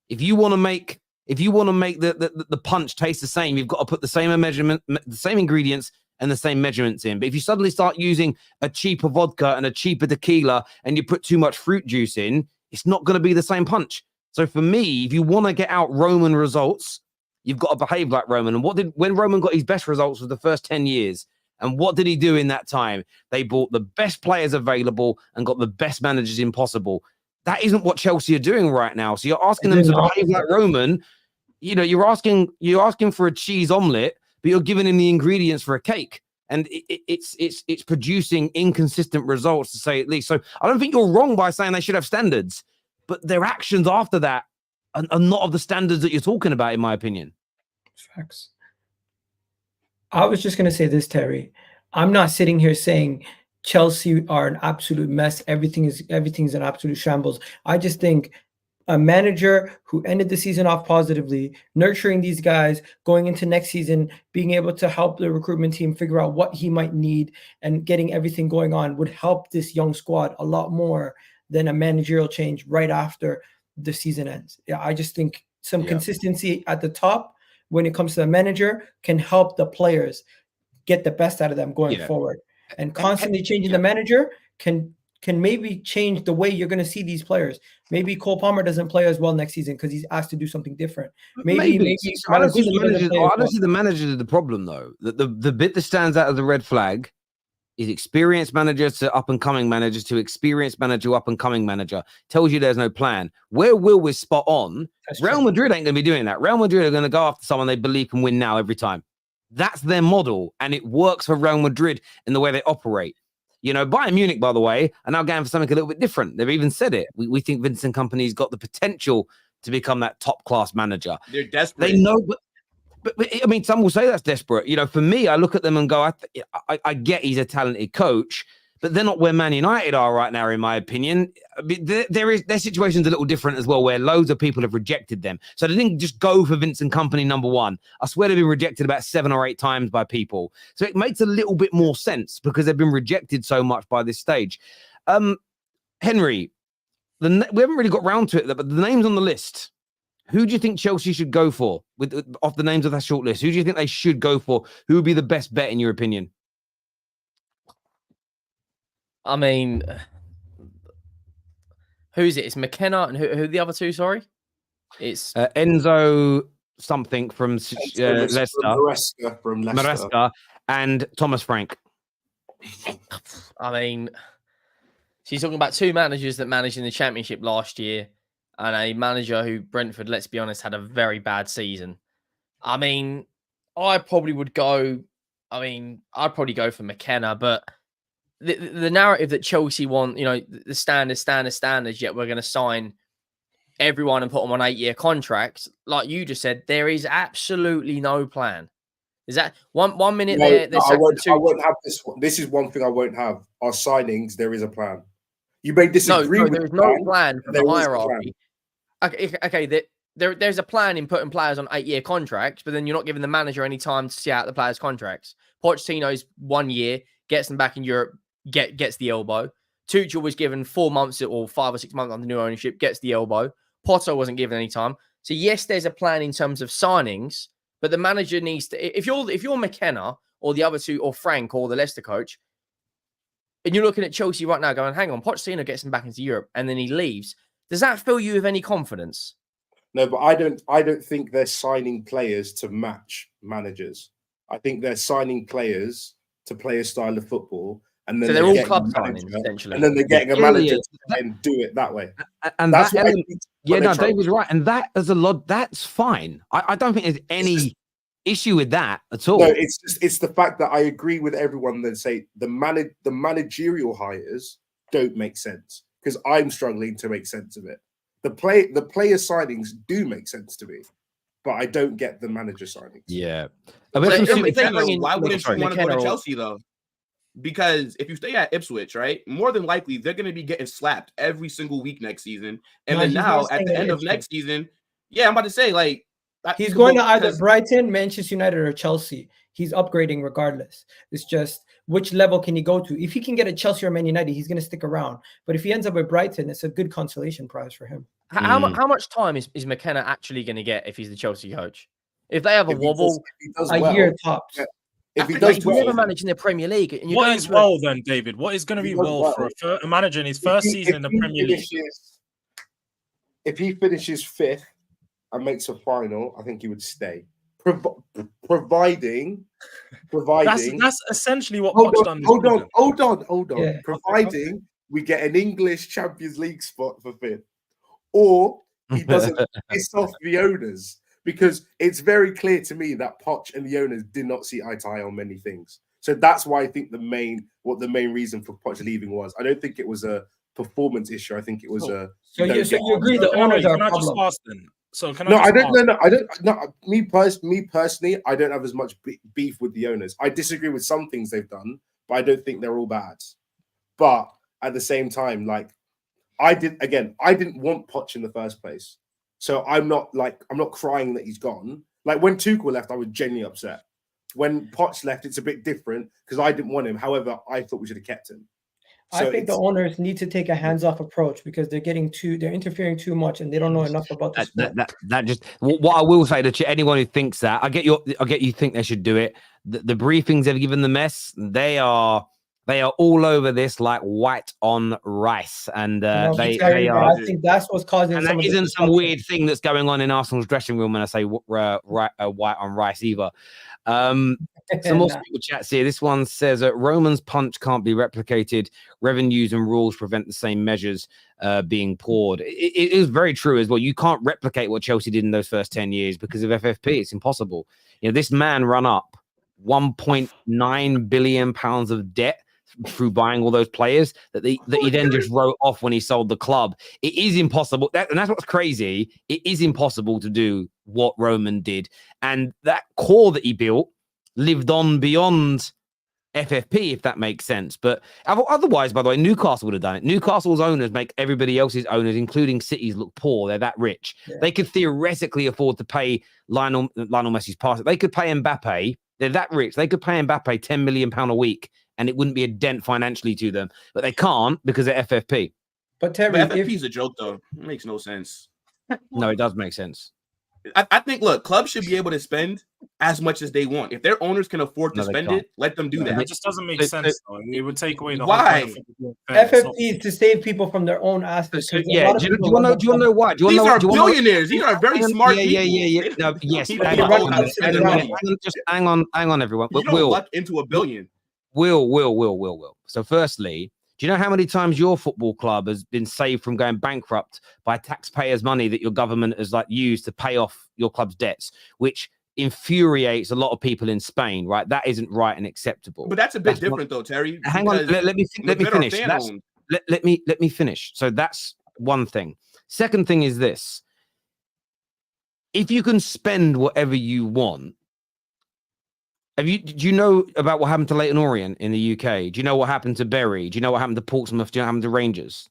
If you want to make the punch taste the same, you've got to put the same measurement, the same ingredients and the same measurements in. But if you suddenly start using a cheaper vodka and a cheaper tequila and you put too much fruit juice in, it's not going to be the same punch. So for me, if you want to get out Roman results, you've got to behave like Roman. And when Roman got his best results was the first 10 years. And what did he do in that time? They bought the best players available and got the best managers in possible. That isn't what Chelsea are doing right now. So you're asking them to behave like Roman. You know, you're asking for a cheese omelet, but you're giving him the ingredients for a cake. And it's producing inconsistent results, to say at least. So I don't think you're wrong by saying they should have standards, but their actions after that are not of the standards that you're talking about, in my opinion. Facts. I was just going to say this, Terry. I'm not sitting here saying Chelsea are an absolute mess. Everything's an absolute shambles. I just think a manager who ended the season off positively, nurturing these guys, going into next season, being able to help the recruitment team figure out what he might need and getting everything going on would help this young squad a lot more than a managerial change right after the season ends. Yeah, I just think some consistency at the top when it comes to the manager can help the players get the best out of them going forward. And constantly changing the manager can maybe change the way you're going to see these players. Maybe Cole Palmer doesn't play as well next season because he's asked to do something different. Maybe I don't see the manager as the problem, though. The bit that stands out as the red flag is experienced manager to up-and-coming managers to experienced manager, up-and-coming manager. Tells you there's no plan. Where Will was spot on, Real Madrid ain't going to be doing that. Real Madrid are going to go after someone they believe can win now every time. That's their model, and it works for Real Madrid in the way they operate. You know, Bayern Munich, by the way, are now going for something a little bit different. They've even said it. We think Vincent Kompany's got the potential to become that top class manager. They're desperate. They know, but I mean, some will say that's desperate. You know, for me, I look at them and go, I get he's a talented coach, but they're not where Man United are right now, in my opinion. I mean, their situation's a little different as well, where loads of people have rejected them. So they didn't just go for Vincent Kompany number one. I swear they've been rejected about 7 or 8 times by people. So it makes a little bit more sense because they've been rejected so much by this stage. Henry, we haven't really got round to it, but the names on the list, who do you think Chelsea should go for off the names of that short list? Who do you think they should go for? Who would be the best bet in your opinion? I mean, who's it? It's Mckenna and who are the other two? Sorry, it's Enzo something from Leicester, from Leicester, Maresca, and Thomas Frank. I mean, she's talking about 2 managers that managed in the Championship last year, and a manager who, Brentford, let's be honest, had a very bad season. I mean, I'd probably go for Mckenna, but the narrative that Chelsea want, you know, the standards, yet we're going to sign everyone and put them on 8-year contracts. Like you just said, there is absolutely no plan. Is that one minute I won't have this one. This is one thing I won't have. Our signings, there is a plan. You may disagree with there's no plan for the hierarchy. Okay, there's a plan in putting players on 8-year contracts, but then you're not giving the manager any time to see out the players' contracts. Pochettino's 1 year, gets them back in Europe, gets the elbow. Tuchel was given 4 months or 5 or 6 months under new ownership, gets the elbow. Potter wasn't given any time. So yes, there's a plan in terms of signings, but the manager needs to. If you're Mckenna or the other two, or Frank or the Leicester coach, and you're looking at Chelsea right now, going, "Hang on, Pochettino gets them back into Europe, and then he leaves." Does that fill you with any confidence? No, but I don't think they're signing players to match managers. I think they're signing players to play a style of football, and then so they're all club signings essentially, and then they're getting a manager to and do it that way. And that's David's right, and that is a lot. That's fine. I don't think there's any issue with that at all. No, it's the fact that I agree with everyone that say the managerial hires don't make sense, because I'm struggling to make sense of it. The player signings do make sense to me, but I don't get the manager signings. Yeah. Why wouldn't you want to go to Chelsea though? Because if you stay at Ipswich, right, more than likely they're going to be getting slapped every single week next season. And then now at the end of next season, I'm about to say, like, he's going to either Brighton, Manchester United, or Chelsea. He's upgrading regardless. It's just which level can he go to? If he can get a Chelsea or Man United, he's going to stick around. But if he ends up with Brighton, it's a good consolation prize for him. How much time is Mckenna actually going to get if he's the Chelsea coach? If they have a wobble, a year tops. If he does well, never managed in the Premier League. And what is well then, David? What is going to be well for a manager in his first season in the Premier League? If he finishes 5th and makes a final, I think he would stay. Providing that's essentially what Poch done. Hold on. Yeah. Providing we get an English Champions League spot for 5th, or he doesn't piss off the owners. Because it's very clear to me that Poch and the owners did not see eye to eye on many things. So that's why I think the main reason for Poch leaving was. I don't think it was a performance issue. I think it was a. So you agree the owners are a problem? I don't. Me personally, I don't have as much beef with the owners. I disagree with some things they've done, but I don't think they're all bad. But at the same time, like I didn't want Poch in the first place. So I'm not crying that he's gone. Like when Tuchel left, I was genuinely upset. When Poch left, it's a bit different because I didn't want him. However, I thought we should have kept him. So I think the owners need to take a hands-off approach because they're interfering too much and they don't know enough about the sport. That just what I will say to anyone who thinks that I get you think they should do it. The briefings they've given the mess, they are all over this like white on rice, and they are. I think that's what's causing. And that isn't some weird thing that's going on in Arsenal's dressing room when I say white on rice either. Some more super chats here. This one says Roman's punch can't be replicated. Revenues and rules prevent the same measures being poured. It is very true as well. You can't replicate what Chelsea did in those first 10 years because of FFP. It's impossible. You know, this man run up 1.9 billion pounds of debt through buying all those players that he then just wrote off when he sold the club. It is impossible. And that's what's crazy. It is impossible to do what Roman did. And that core that he built lived on beyond FFP, if that makes sense. But otherwise, by the way, Newcastle would have done it. Newcastle's owners make everybody else's owners, including City's, look poor. They're that rich. Yeah. They could theoretically afford to pay Lionel Messi's pass. They could pay Mbappe. They're that rich. They could pay Mbappe £10 million a week, and it wouldn't be a dent financially to them. But they can't because of FFP. But Terry, FFP is a joke, though. It makes no sense. No, it does make sense. I think, look, clubs should be able to spend as much as they want. If their owners can afford to spend it, let them do that. It just doesn't make sense, though. It would take away the why? whole point of FFP is to save people from their own assets. Yeah, do you want to know why? These are billionaires. These are very smart people. Yeah. No, yes. Just hang on, everyone. You don't luck into $1 billion. Will. So firstly, do you know how many times your football club has been saved from going bankrupt by taxpayers' money that your government has used to pay off your club's debts, which infuriates a lot of people in Spain, right? That isn't right and acceptable. But that's a bit different, though, Terry. Hang on, let me finish. Let me finish. So that's one thing. Second thing is this: if you can spend whatever you want. Do you know about what happened to Leyton Orient in the UK? Do you know what happened to Bury? Do you know what happened to Portsmouth? Do you know what happened to Rangers?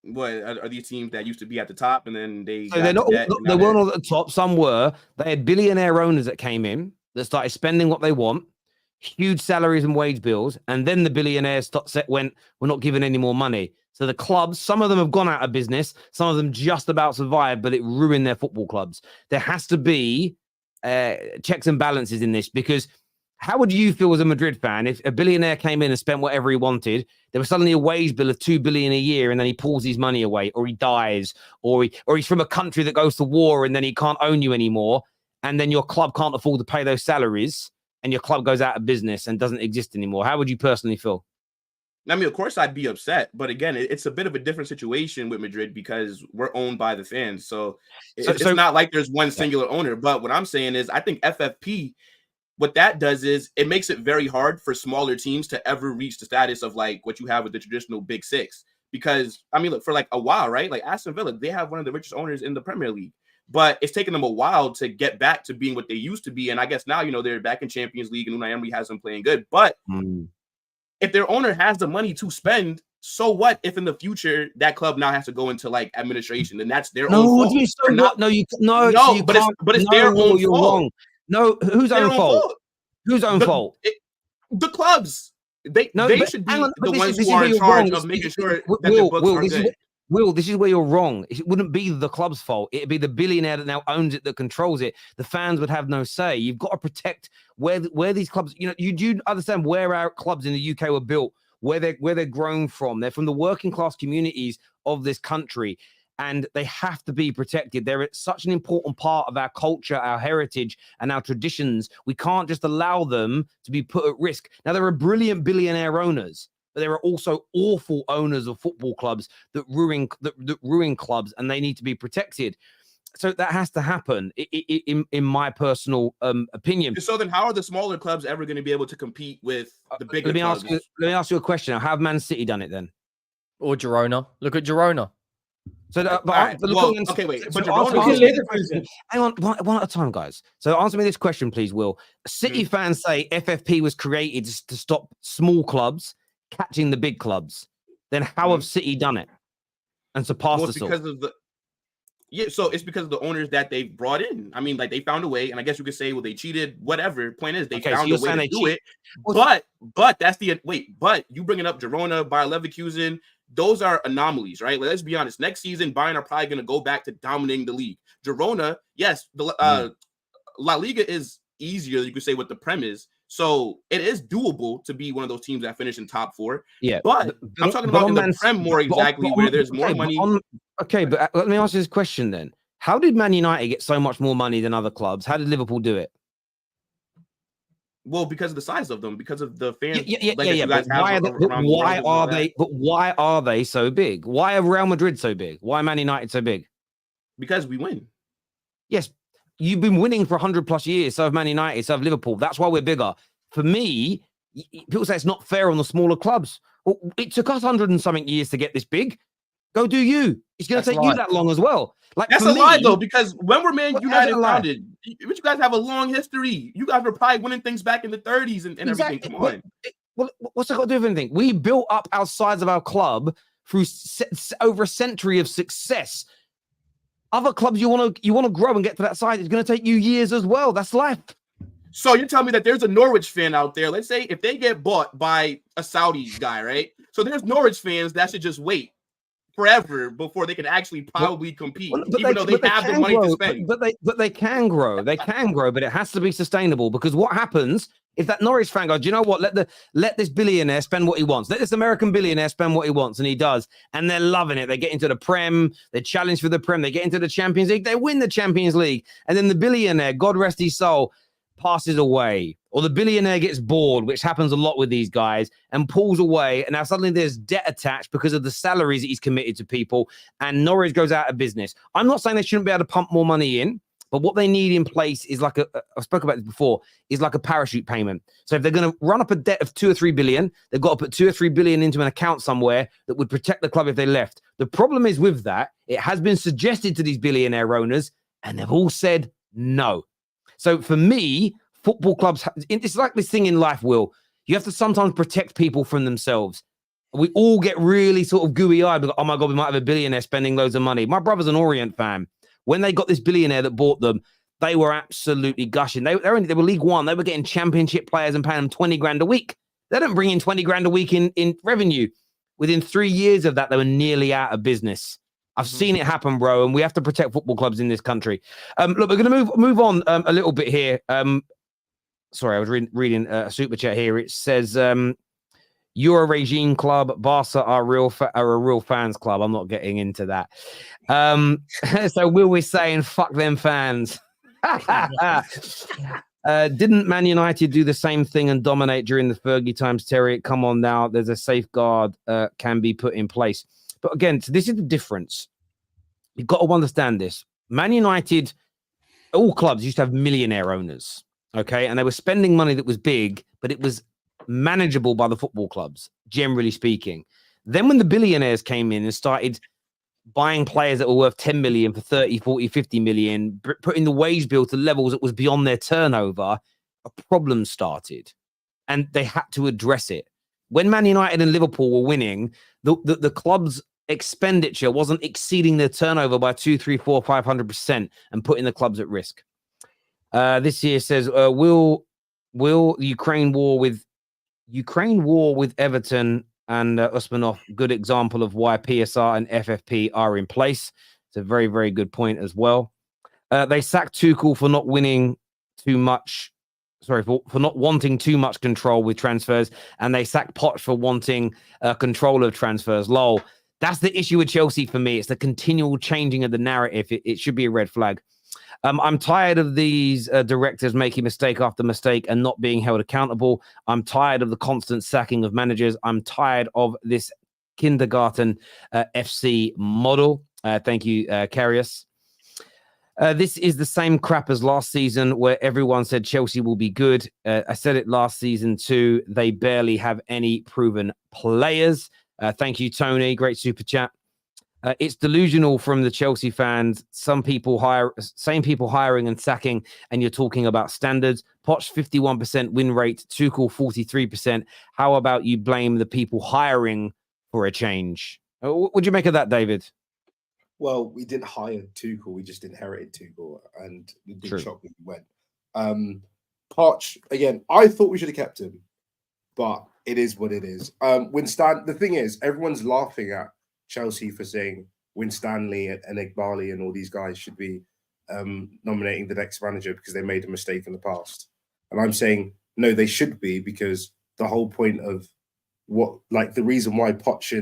What are these teams that used to be at the top and then they weren't all at the top. Some were. They had billionaire owners that came in that started spending what they want, huge salaries and wage bills, and then the billionaires went, we're not giving any more money. So the clubs, some of them have gone out of business, some of them just about survived, but it ruined their football clubs. There has to be checks and balances in this, because how would you feel as a Madrid fan if a billionaire came in and spent whatever he wanted? There was suddenly a wage bill of $2 billion a year, and then he pulls his money away, or he dies, or he's from a country that goes to war, and then he can't own you anymore, and then your club can't afford to pay those salaries, and your club goes out of business and doesn't exist anymore. How would you personally feel? I mean, of course, I'd be upset. But again, it's a bit of a different situation with Madrid because we're owned by the fans. So it's not like there's one singular owner. But what I'm saying is I think FFP, what that does is it makes it very hard for smaller teams to ever reach the status of what you have with the traditional Big Six. Because, I mean, look, for a while, right? Like Aston Villa, they have one of the richest owners in the Premier League. But it's taken them a while to get back to being what they used to be. And I guess now, they're back in Champions League and Unai Emery has them playing good. But if their owner has the money to spend, so what if in the future that club now has to go into administration, and that's their own fault? But it's their own fault. Wrong. No, whose own fault? Whose own fault? The clubs. They should be the ones who are in charge of making sure that the books are good. Will, this is where you're wrong. It wouldn't be the club's fault. It'd be the billionaire that now owns it, that controls it. The fans would have no say. You've got to protect where these clubs, you do understand where our clubs in the UK were built, where they're grown from. They're from the working class communities of this country, and they have to be protected. They're such an important part of our culture, our heritage, and our traditions. We can't just allow them to be put at risk. Now, there are brilliant billionaire owners, but there are also awful owners of football clubs that ruin clubs, and they need to be protected. So that has to happen, in my personal opinion. So then, how are the smaller clubs ever going to be able to compete with the bigger clubs? Let me ask you a question. How have Man City done it then? Or Girona? Look at Girona. So, wait. But hang on, one at a time, guys. So answer me this question, please, Will. City fans say FFP was created to stop small clubs catching the big clubs. Then how have City done it and surpassed us all? So it's because of the owners that they've brought in. I mean, they found a way, and I guess you could say, well, they cheated, whatever. Point is, they found a way to do it. But that's but you bringing up Girona, Bayer Leverkusen, those are anomalies, right? Let's be honest. Next season, Bayern are probably going to go back to dominating the league. Girona, yes, the La Liga is easier, you could say, what the Prem is. So it is doable to be one of those teams that finish in top four. Yeah, but I'm talking about in the Prem more exactly, where there's more money. But let me ask you this question then. How did Man United get so much more money than other clubs? How did Liverpool do it? Well, because of the size of them, because of the fans. But why are they so big? Why are Real Madrid so big? Why Man United so big? Because we win. Yes, you've been winning for 100 plus years. So have Man United, so have Liverpool. That's why we're bigger. For me, People say it's not fair on the smaller clubs. Well, it took us 100 and something years to get this big. Go do you. It's going to take you that long as well. Like that's for a lie, me, though, because when were Man how's it United a lie? founded? You guys have a long history. You guys were probably winning things back in the 30s and everything. Come on. Well, what's that got to do with anything? We built up our size of our club through over a century of success. Other clubs, you want to grow and get to that size. It's going to take you years as well. That's life. So you're telling me that there's a Norwich fan out there. Let's say if they get bought by a Saudi guy, right? So there's Norwich fans that should just wait forever before they can actually probably compete, even though they have the money to spend. But they can grow. They can grow, but it has to be sustainable. Because what happens if that Norwich fan goes, do you know what? Let this billionaire spend what he wants. Let this American billionaire spend what he wants, and he does. And they're loving it. They get into the Prem. They challenge for the Prem. They get into the Champions League. They win the Champions League. And then the billionaire, God rest his soul, passes away, or the billionaire gets bored, which happens a lot with these guys, and pulls away, and now suddenly there's debt attached because of the salaries that he's committed to people, and Norwich goes out of business. I'm not saying they shouldn't be able to pump more money in, but what they need in place is like I spoke about this before, is like a parachute payment. So if they're going to run up a debt of 2 or 3 billion, they've got to put 2 or 3 billion into an account somewhere that would protect the club if they left. The problem is with that, it has been suggested to these billionaire owners, and they've all said no. So for me, football clubs, it's like this thing in life, Will. You have to sometimes protect people from themselves. We all get really sort of gooey-eyed. Oh, my God, we might have a billionaire spending loads of money. My brother's an Orient fan. When they got this billionaire that bought them, they were absolutely gushing. They were League One. They were getting championship players and paying them 20 grand a week. They don't bring in 20 grand a week in revenue. Within 3 years of that, they were nearly out of business. I've seen it happen, bro, and we have to protect football clubs in this country. Look, we're going to move on a little bit here. Sorry, I was reading a super chat here. It says, "You're a regime club. Barca are a real fans club." I'm not getting into that. So Will was saying, "Fuck them fans." Didn't Man United do the same thing and dominate during the Fergie times, Terry? Come on now. There's a safeguard can be put in place. But again, so this is the difference. You've got to understand this. Man United, all clubs used to have millionaire owners, okay? And they were spending money that was big, but it was manageable by the football clubs, generally speaking. Then when the billionaires came in and started buying players that were worth 10 million for 30, 40, 50 million, putting the wage bill to levels that was beyond their turnover, a problem started. And they had to address it. When Man United and Liverpool were winning, the club's expenditure wasn't exceeding their turnover by 2, 3, 4, 500% and putting the clubs at risk. This here says, will Ukraine war with Everton and Osimhen, good example of why PSR and FFP are in place. It's a very, very good point as well. They sacked Tuchel for not winning too much. Sorry, for not wanting too much control with transfers, and they sacked Poch for wanting control of transfers. Lol. That's the issue with Chelsea for me. It's the continual changing of the narrative. It should be a red flag. I'm tired of these directors making mistake after mistake and not being held accountable. I'm tired of the constant sacking of managers. I'm tired of this kindergarten FC model. Thank you, Karius. This is the same crap as last season where everyone said Chelsea will be good. I said it last season too. They barely have any proven players. Thank you, Toney. Great super chat. It's delusional from the Chelsea fans. Same people hiring and sacking, and you're talking about standards. Poch 51% win rate, Tuchel 43%. How about you blame the people hiring for a change? What'd you make of that, David? Well, we didn't hire Tuchel, we just inherited Tuchel, and it did shock me when he went. Poch, again, I thought we should have kept him, but it is what it is. The thing is, everyone's laughing at Chelsea for saying Winstanley and Igbali and all these guys should be nominating the next manager because they made a mistake in the past. And I'm saying, no, they should be, because the whole point of the reason why Poch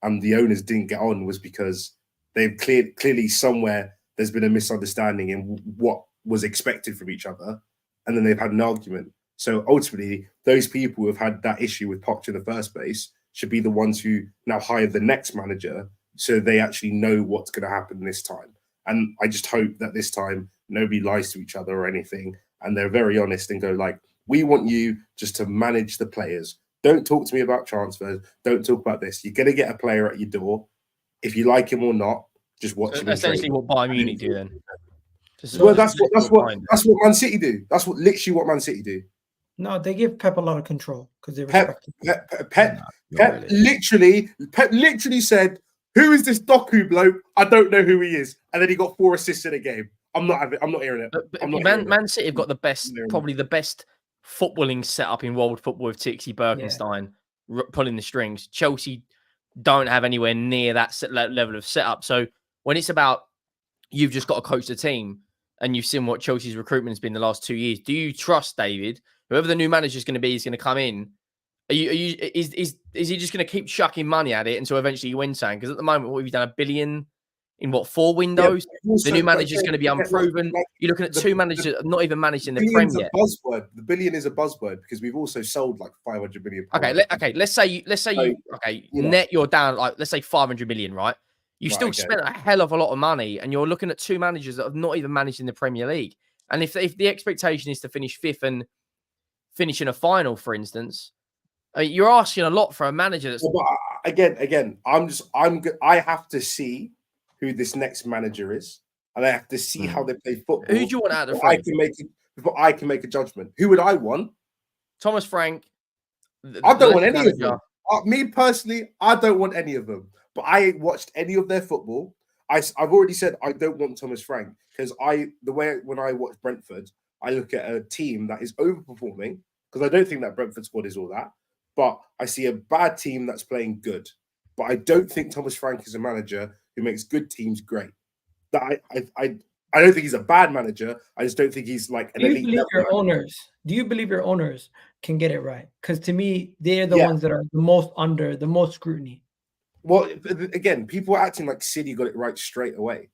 and the owners didn't get on was because they've clearly somewhere there's been a misunderstanding in what was expected from each other, and then they've had an argument. So ultimately, those people who have had that issue with Poch in the first place should be the ones who now hire the next manager, so they actually know what's going to happen this time. And I just hope that this time nobody lies to each other or anything, and they're very honest and go like, We want you just to manage the players. Don't talk to me about transfers. Don't talk about this. You're going to get a player at your door. If you like him or not, just watch him. Essentially, what Bayern Munich do then. Well, that's what Man City do. That's literally what Man City do. No, they give Pep a lot of control because they Pep respect him. Pep literally said, "Who is this Doku bloke? I don't know who he is." And then he got 4 assists in a game. I'm not hearing it. But Man City have got the best, probably the best footballing setup in world football with Tixi Birkenstein pulling the strings. Chelsea don't have anywhere near that level of setup. So when it's about you've just got to coach the team, and you've seen what Chelsea's recruitment has been the last 2 years, do you trust David? Whoever the new manager is going to be is going to come in. Is he just going to keep chucking money at it until eventually you win something? Because at the moment, what have you done? $1 billion in what, 4 windows? Yeah, also, the new manager is going to be unproven. You're looking at 2 managers not even managed in the Prem yet. Buzzword. The billion is a buzzword because we've also sold like 500 million. Okay. Let's say net you're down like let's say 500 million, right? You've still spent a hell of a lot of money, and you're looking at 2 managers that have not even managed in the Premier League. And if the expectation is to finish 5th and finish in a final, for instance, you're asking a lot for a manager. That's again. I have to see who this next manager is, and I have to see how they play football. Who do you want out of the front? Before I can make a judgment. Who would I want? Thomas Frank. I don't want any of them. Me personally, I don't want any of them. But I ain't watched any of their football. I've already said I don't want Thomas Frank because when I watch Brentford, I look at a team that is overperforming because I don't think that Brentford squad is all that. But I see a bad team that's playing good. But I don't think Thomas Frank is a manager who makes good teams great. I don't think he's a bad manager. I just don't think he's like an elite. Do you believe your owners can get it right? Because to me, they're the ones that are the most under the most scrutiny. Well, again, people are acting like City got it right straight away.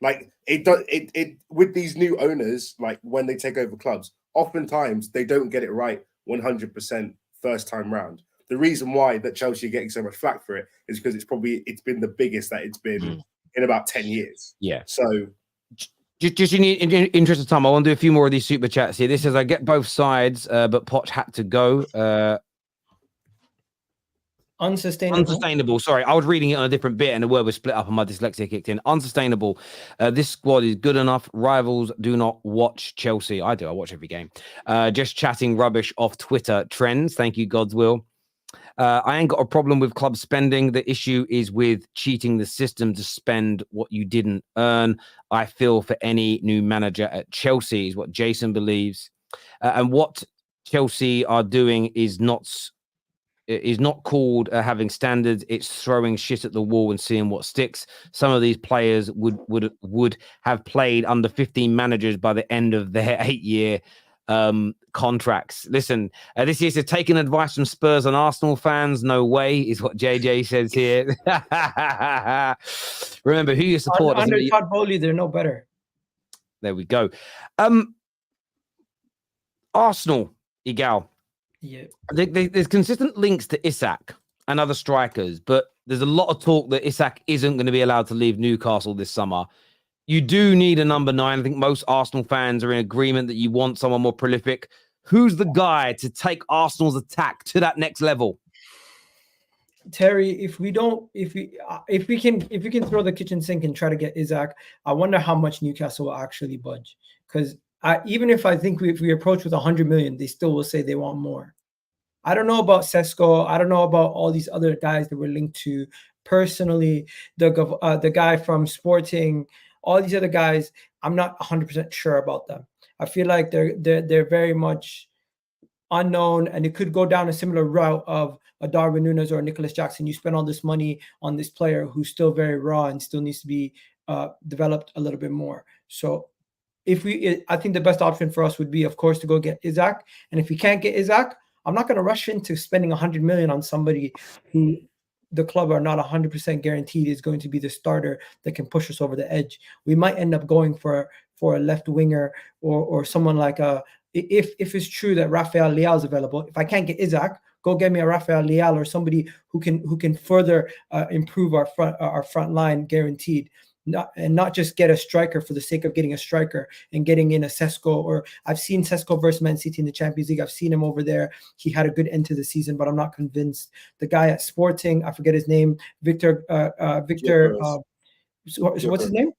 Like it with these new owners, like when they take over clubs, oftentimes they don't get it right 100% first time round. The reason why that Chelsea are getting so much flack for it is because it's been the biggest that it's been in about 10 years. Yeah. So just in interest of time, I want to do a few more of these super chats here. This says I get both sides, but Poch had to go. Unsustainable. Sorry, I was reading it on a different bit and the word was split up and my dyslexia kicked in. Unsustainable. This squad is good enough. Rivals do not watch Chelsea. I do. I watch every game. Just chatting rubbish off Twitter trends. Thank you, God's will. I ain't got a problem with club spending. The issue is with cheating the system to spend what you didn't earn. I feel for any new manager at Chelsea is what Jason believes. And what Chelsea are doing is not called having standards. It's throwing shit at the wall and seeing what sticks. Some of these players would have played under 15 managers by the end of their 8-year contracts. Listen, this is taking advice from Spurs and Arsenal fans. No way is what JJ says here. Remember who you support. Under Todd Bowley, they're no better. There we go. Arsenal, Igal. Yeah, there's consistent links to Isak and other strikers, but there's a lot of talk that Isak isn't going to be allowed to leave Newcastle this summer. You do need a number 9. I think most Arsenal fans are in agreement that you want someone more prolific. Who's the guy to take Arsenal's attack to that next level? Terry, if we can throw the kitchen sink and try to get Isak, I wonder how much Newcastle will actually budge. Because even if I think if we approach with 100 million, they still will say they want more. I don't know about Sesko. I don't know about all these other guys that we're linked to. Personally, the guy from Sporting, all these other guys, I'm not 100% sure about them. I feel like they're very much unknown, and it could go down a similar route of a Darwin Núñez or a Nicholas Jackson. You spend all this money on this player who's still very raw and still needs to be developed a little bit more. So I think the best option for us would be, of course, to go get Isak. And if we can't get Isak, I'm not going to rush into spending 100 million on somebody who the club are not 100% guaranteed is going to be the starter that can push us over the edge. We might end up going for a left winger or someone like if it's true that Rafael Leao is available. If I can't get Isak, go get me a Rafael Leao or somebody who can further improve our front line, guaranteed. not just get a striker for the sake of getting a striker and getting in a Sesko. Or I've seen Sesko versus Man City in the Champions League. I've seen him over there. He had a good end to the season, but I'm not convinced. The guy at Sporting, I forget his name, Victor. What's his name?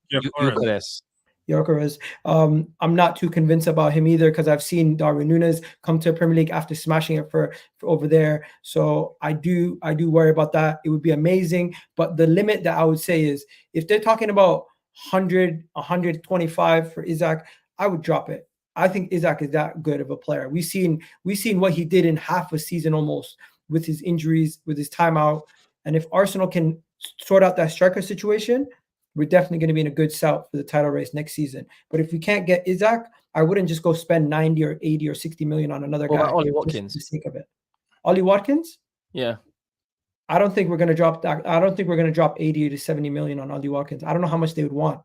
Gyökeres. I'm not too convinced about him either, because I've seen Darwin Núñez come to Premier League after smashing it for over there. So I do worry about that. It would be amazing, but the limit that I would say is if they're talking about 100, 125 for Isak, I would drop it. I think Isak is that good of a player. We've seen what he did in half a season almost with his injuries, with his timeout, and if Arsenal can sort out that striker situation, we're definitely going to be in a good shout for the title race next season. But if we can't get Isak, I wouldn't just go spend 90 or 80 or 60 million on another guy. Ollie Watkins. For the sake of it. Ollie Watkins? Yeah. I don't think we're going to drop that. I don't think we're going to drop 80 to 70 million on Ollie Watkins. I don't know how much they would want.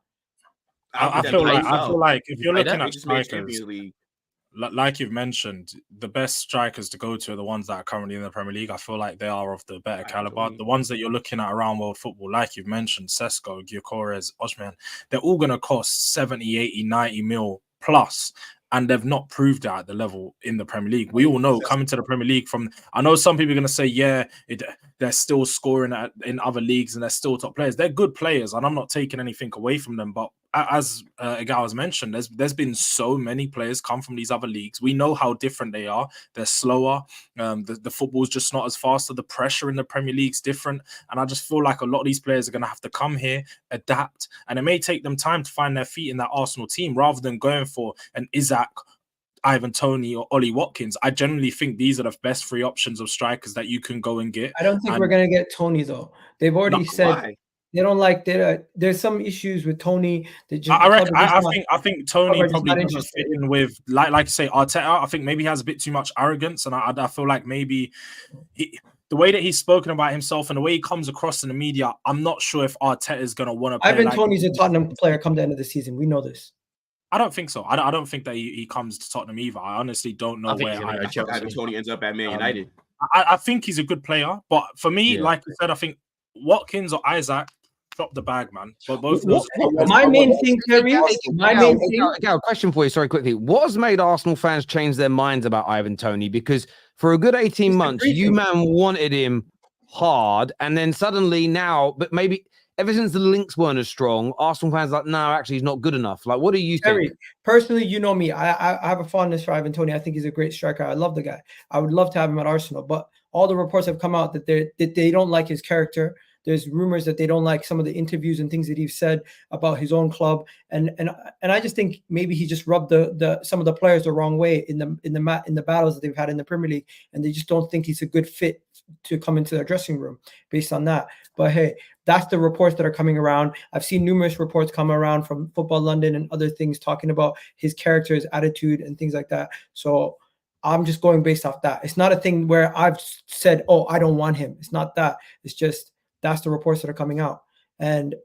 I feel like if you're looking at strikers, Champions League, like you've mentioned, the best strikers to go to are the ones that are currently in the Premier League. I feel like they are of the better caliber. The ones that you're looking at around world football, like you've mentioned, Sesko, Gyökeres, Osimhen, they're all going to cost 70, 80, 90 mil plus. And they've not proved that at the level in the Premier League. We all know coming to the Premier League I know some people are going to say, yeah, they're still scoring in other leagues and they're still top players. They're good players, and I'm not taking anything away from them. But as Igal has mentioned, there's been so many players come from these other leagues. We know how different they are. They're slower. The football's just not as fast. So the pressure in the Premier League's different. And I just feel like a lot of these players are going to have to come here, adapt, and it may take them time to find their feet in that Arsenal team rather than going for an Isak, Ivan Toney, or Ollie Watkins. I generally think these are the best three options of strikers that you can go and get. I don't think we're going to get Toney, though. They've already said why? they don't like that. There's some issues with Toney. I think Toney probably doesn't fit in with, like you say, Arteta. I think maybe he has a bit too much arrogance, and I feel like maybe the way that he's spoken about himself and the way he comes across in the media, I'm not sure if Arteta is going to want to play. Ivan Toney's a Tottenham player come the end of the season. We know this. I don't think so. I don't think that he comes to Tottenham either. I honestly don't know where Ivan Toney ends up at Man United. I think he's a good player, but for me, like I said, I think Watkins or Isak, drop the bag, man. But both of those. My main thing, Terry. Question for you, sorry, quickly. What has made Arsenal fans change their minds about Ivan Toney? Because for a good 18 months, you man wanted him hard, and then suddenly now, but maybe ever since the links weren't as strong, Arsenal fans are like, no, actually, he's not good enough. Like, what do you think? Personally, you know me. I have a fondness for Ivan Toney. I think he's a great striker. I love the guy. I would love to have him at Arsenal, but all the reports have come out that they don't like his character. There's rumors that they don't like some of the interviews and things that he's said about his own club, and I just think maybe he just rubbed some of the players the wrong way in the battles that they've had in the Premier League, and they just don't think he's a good fit to come into their dressing room based on that. But hey, that's the reports that are coming around. I've seen numerous reports come around from Football London and other things talking about his character, his attitude, and things like that. So I'm just going based off that. It's not a thing where I've said, oh, I don't want him. It's not that. It's just that's the reports that are coming out. And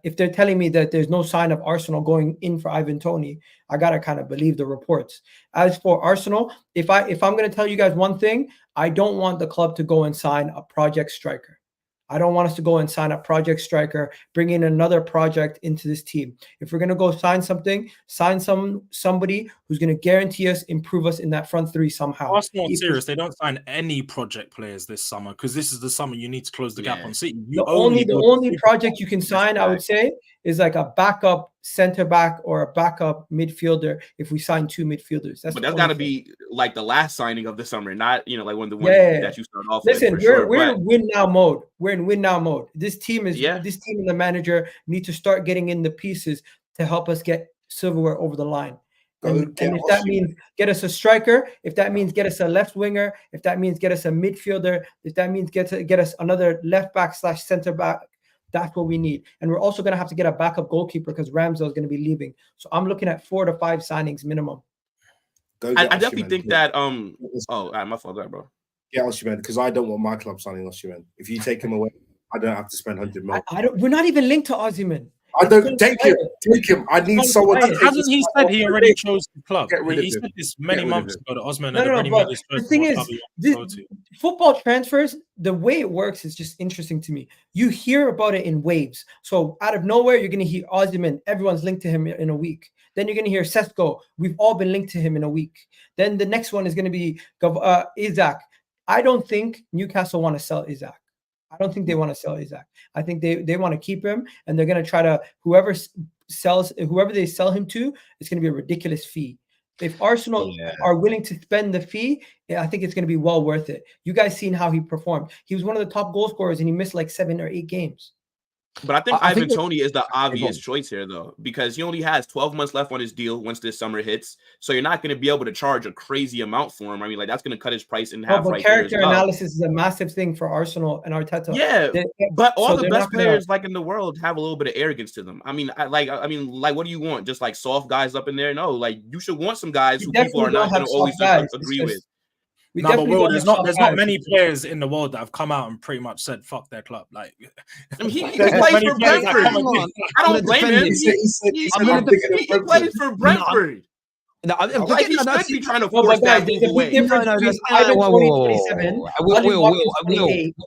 if they're telling me that there's no sign of Arsenal going in for Ivan Toney, I gotta kind of believe the reports. As for Arsenal, if I'm going to tell you guys one thing, I don't want the club to go and sign a project striker. I don't want us to go and sign a project striker, bring in another project into this team. If we're going to go sign somebody who's going to guarantee us, improve us in that front three somehow. Arsenal are serious. They don't sign any project players this summer because this is the summer you need to close the gap on City. The only project you can sign, I would say, is like a backup center back or a backup midfielder if we sign two midfielders. That's got to be like the last signing of the summer, not like one that you start off with. Listen, we're in win now mode. We're in win now mode. This team and the manager need to start getting in the pieces to help us get silverware over the line. And if that means get us a striker, if that means get us a left winger, if that means get us a midfielder, if that means get us another left back / center back, that's what we need. And we're also going to have to get a backup goalkeeper because Ramsdale is going to be leaving. So I'm looking at 4 to 5 signings minimum. I definitely think that my fault, bro. Yeah, Osimhen, because I don't want my club signing Osimhen. If you take him away, I don't have to spend 100 million. We're not even linked to Osimhen. I don't take him. Take him. I need someone to take Hasn't he his said spot he off already the chose the club? Get rid of He him. said this many Get rid of months him. ago that Osimhen No, had no, already but made his the first thing club is, he wanted to go to. football transfers, the way it works is just interesting to me. You hear about it in waves. So out of nowhere, you're going to hear Osimhen. Everyone's linked to him in a week. Then you're going to hear Sesko. We've all been linked to him in a week. Then the next one is going to be Isak. I don't think Newcastle want to sell Isak. I don't think they want to sell Isak. I think they want to keep him, and they're going to try to whoever they sell him to, it's going to be a ridiculous fee. If Arsenal are willing to spend the fee, I think it's going to be well worth it. You guys seen how he performed. He was one of the top goal scorers, and he missed like 7 or 8 games. But I think I Ivan think Toney is the obvious choice here, though, because he only has 12 months left on his deal once this summer hits. So you're not going to be able to charge a crazy amount for him. I mean, like that's going to cut his price in half. But Right there character as well. analysis is a massive thing for Arsenal and Arteta. Yeah, but all the best gonna... players like in the world have a little bit of arrogance to them. I mean, what do you want? Just like soft guys up in there? No, like you should want some guys who people are not going to always agree with. No, but Will, there's not many players in the world that have come out and pretty much said fuck their club. Like, I mean, he plays for Brentford. I don't blame him. He plays for Brentford. No, he should be trying to force that move away. Will,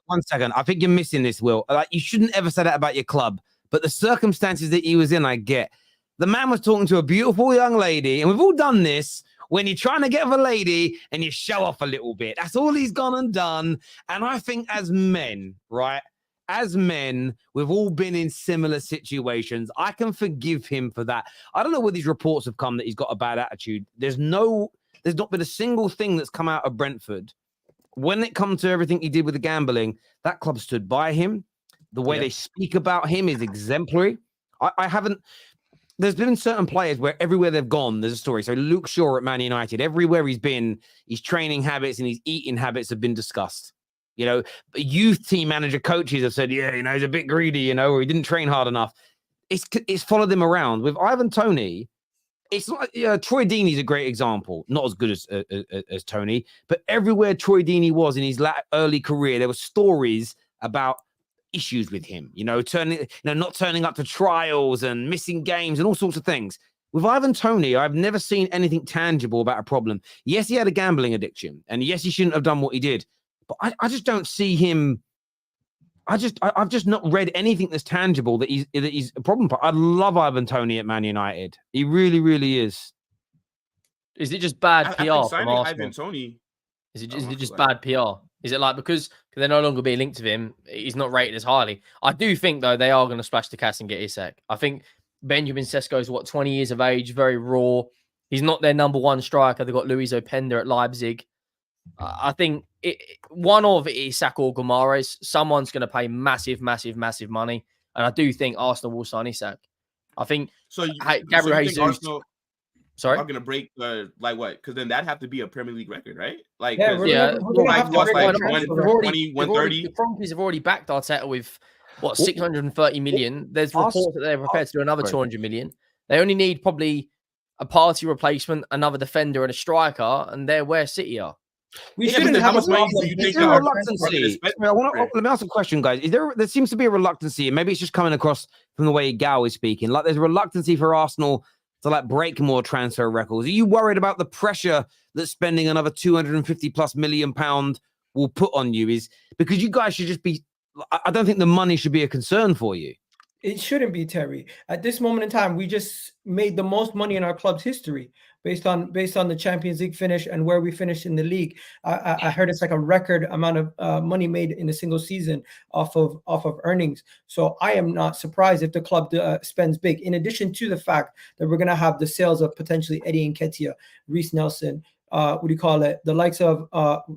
1 second. I think you're missing this, Will. Like, you shouldn't ever say that about your club. But the circumstances that he was in, I get. The man was talking to a beautiful young lady, and we've all done this. When you're trying to get with a lady and you show off a little bit, that's all he's gone and done. And I think as men, right? As men, we've all been in similar situations. I can forgive him for that. I don't know where these reports have come that he's got a bad attitude. There's not been a single thing that's come out of Brentford. When it comes to everything he did with the gambling, that club stood by him. The way they speak about him is exemplary. I haven't. There's been certain players where everywhere they've gone, there's a story. So Luke Shaw at Man United, everywhere he's been, his training habits and his eating habits have been discussed. You know, youth team manager coaches have said, yeah, you know, he's a bit greedy, you know, or he didn't train hard enough. It's followed him around. With Ivan Toney, it's not. Troy Deeney's a great example. Not as good as Toney, but everywhere Troy Deeney was in his early career, there were stories about issues with him, not turning up to trials and missing games and all sorts of things. With Ivan Toney, I've never seen anything tangible about a problem. Yes, he had a gambling addiction, and yes, he shouldn't have done what he did. But I just don't see him. I've just not read anything that's tangible that he's a problem. I love Ivan Toney at Man United. He really, really is. Is it just bad PR from Arsenal? Ivan Toney. Is it just bad PR? Is it like because they're no longer being linked to him, he's not rated as highly? I do think, though, they are going to splash the cash and get Isak. I think Benjamin Sesko is, 20 years of age, very raw. He's not their number one striker. They've got Luis Openda at Leipzig. I think one of it is Isak or Guimaraes. Someone's going to pay massive, massive, massive money. And I do think Arsenal will sign Isak. I think Gabriel Jesus... Sorry, I'm gonna break like what? Because then that'd have to be a Premier League record, right? Like, we're gonna have to break 120, 130. The Cronkies have already backed Arteta with 630 million. There's reports that they're prepared to do another 200 million. They only need probably a party replacement, another defender, and a striker, and they're where City are. We shouldn't have a problem. Is there a reluctancy? Let me ask a question, guys. There seems to be a reluctancy, and maybe it's just coming across from the way Gal is speaking. Like there's a reluctancy for Arsenal to break more transfer records. Are you worried about the pressure that spending another 250 plus million pound will put on you? Is because you guys should just be. I don't think the money should be a concern for you. It shouldn't be, Terry. At this moment in time, we just made the most money in our club's history based on the Champions League finish and where we finished in the league. I heard it's like a record amount of money made in a single season off of earnings. So I am not surprised if the club spends big. In addition to the fact that we're going to have the sales of potentially Eddie Nketiah, Reece Nelson, the likes of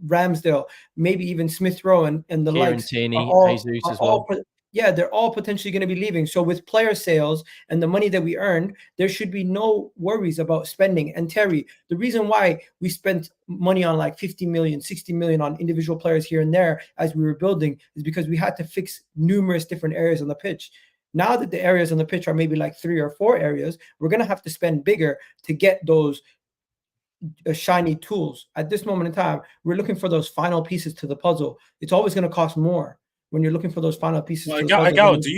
Ramsdale, maybe even Smith Rowe and the likes. Jesus as well. They're all potentially going to be leaving. So with player sales and the money that we earned, there should be no worries about spending. And Terry, the reason why we spent money on like 50 million, 60 million on individual players here and there as we were building is because we had to fix numerous different areas on the pitch. Now that the areas on the pitch are maybe like 3 or 4 areas, we're going to have to spend bigger to get those shiny tools. At this moment in time, we're looking for those final pieces to the puzzle. It's always going to cost more. when you're looking for those final pieces. Well, for the clubs that Gal, are do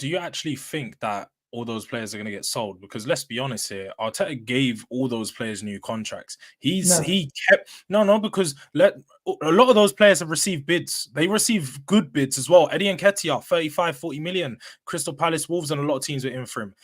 you actually think that all those players are going to get sold? Because let's be honest here, Arteta gave all those players new contracts. He kept because a lot of those players have received bids. They receive good bids as well. Eddie Nketiah, 35-40 million. Crystal Palace, Wolves, and a lot of teams were in for him.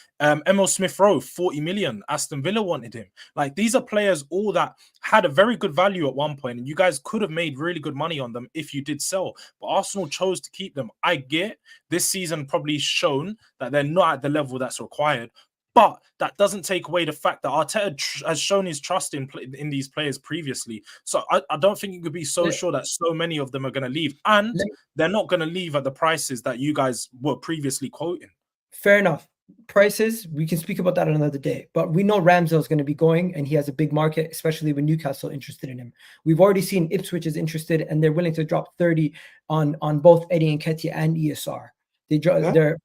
Emil Smith-Rowe, 40 million. Aston Villa wanted him. Like, these are players all that had a very good value at one point, and you guys could have made really good money on them if you did sell. But Arsenal chose to keep them. I get this season probably shown that they're not at the level that's required, but that doesn't take away the fact that Arteta has shown his trust in these players previously. So I don't think you could be so sure that so many of them are going to leave, and they're not going to leave at the prices that you guys were previously quoting. Fair enough. Prices, we can speak about that another day, but we know Ramsdale is going to be going, and he has a big market, especially when Newcastle interested in him. We've already seen Ipswich is interested, and they're willing to drop 30 on both Eddie Nketiah and ESR. They're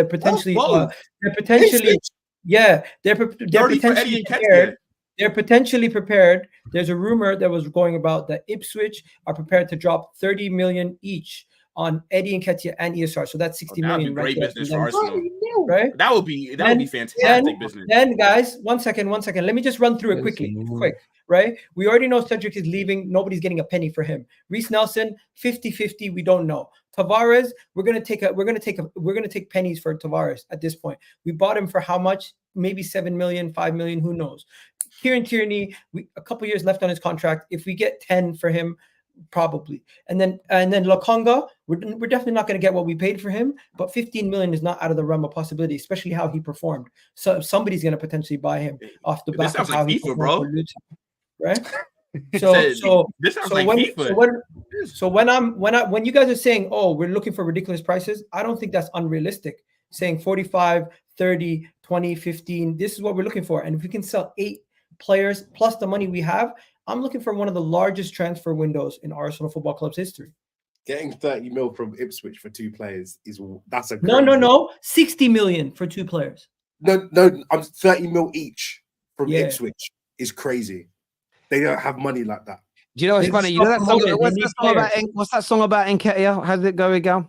potentially they're potentially prepared. There's a rumor that was going about that Ipswich are prepared to drop 30 million each on Eddie Nketiah and ESR. So that's 60 million. Great business for Arsenal. Right? That would be fantastic business. Then guys, one second. Let me just run through it quick. Right? We already know Cedric is leaving. Nobody's getting a penny for him. Reece Nelson, 50-50. We don't know. Tavares, we're gonna take pennies for Tavares at this point. We bought him for how much? Maybe 7 million, 5 million, who knows? Kieran Tierney, a couple years left on his contract. If we get 10 for him, probably. And then Lokonga, we're definitely not going to get what we paid for him, but 15 million is not out of the realm of possibility, especially how he performed. So somebody's going to potentially buy him off the back of how he performed, bro. Right? When you guys are saying, oh, we're looking for ridiculous prices, I don't think that's unrealistic. Saying 45, 30, 20, 15, this is what we're looking for. And if we can sell 8 players plus the money we have, I'm looking for one of the largest transfer windows in Arsenal Football Club's history. Getting 30 mil from Ipswich for 2 players that's a no 60 million for 2 players. No, I'm 30 mil each from Ipswich is crazy. They don't have money like that. Do you know what's funny? You know that song, what's that song about Nketiah? How did it go again?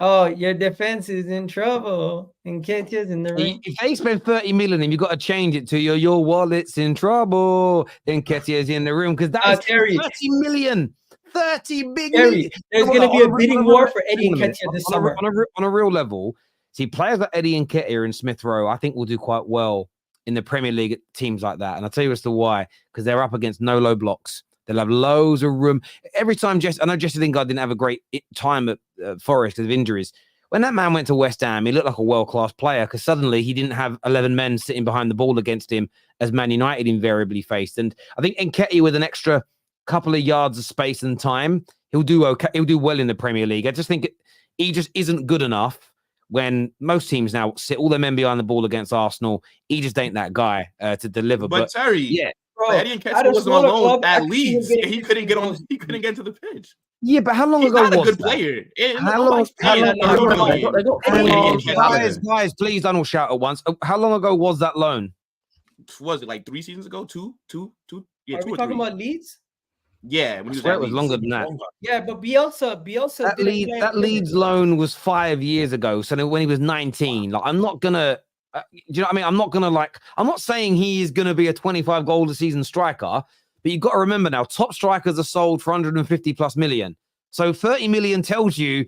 Oh, your defense is in trouble. Nketiah's in the ring. If they spend 30 million and you've got to change it to your wallet's in trouble, Nketiah's in the room, because that's 30 million. 30 big million. There's going to be a bidding war for Eddie Nketiah this summer. On a real level, see, players like Eddie Nketiah and Smith-Rowe, I think will do quite well in the Premier League teams like that. And I'll tell you as to why, because they're up against no low blocks. They'll have loads of room. Every time I know Jesse Lingard didn't have a great time at Forest because of injuries. When that man went to West Ham, he looked like a world-class player because suddenly he didn't have 11 men sitting behind the ball against him as Man United invariably faced. And I think Nketiah with an extra couple of yards of space and time, he'll do okay. He'll do well in the Premier League. I just think he just isn't good enough when most teams now sit all their men behind the ball against Arsenal. He just ain't that guy to deliver. But Terry, yeah. Bro, Eddie Nketiah wasn't on loan at Leeds. He couldn't get on. He couldn't get to the pitch. Yeah, but how long ago was that? He's not a good player. Guys, please don't all shout at once. How long ago was that loan? Was it like 3 seasons ago? Two? Yeah, Are we talking about Leeds? Yeah, when it was longer than that. Yeah, but Bielsa. That Leeds loan was 5 years ago. So when he was 19, like I'm not gonna. Do you know what I mean? I'm not saying he is going to be a 25 goal a season striker, but you've got to remember now, top strikers are sold for 150 plus million. So 30 million tells you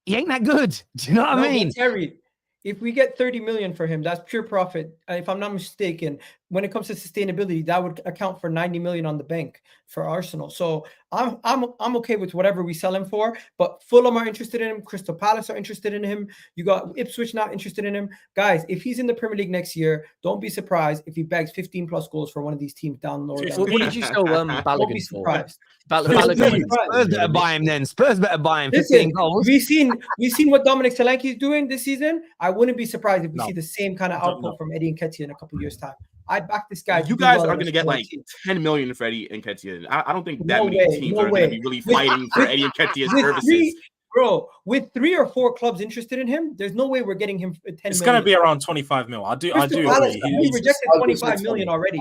he ain't that good. Do you know what I mean? Terry, if we get 30 million for him, that's pure profit. If I'm not mistaken, when it comes to sustainability, that would account for 90 million on the bank for Arsenal. So I'm okay with whatever we sell him for. But Fulham are interested in him. Crystal Palace are interested in him. You got Ipswich not interested in him. Guys, if he's in the Premier League next year, don't be surprised if he bags 15 plus goals for one of these teams down lower. What did you sell Balogun Don't be surprised. Spurs better buy him then. Spurs better buy him 15 goals. We've seen what Dominic Solanke is doing this season. I wouldn't be surprised if we see the same kind of output from Eddie Nketiah in a couple of years' time. I'd back this guy. You guys are going to get like 10 million for Eddie Nketiah. I don't think that many teams are going to be really fighting for Eddie Nketiah's services. Bro, with 3 or 4 clubs interested in him, there's no way we're getting him 10 It's going to be around 25 mil. I do agree. He rejected 25 million already.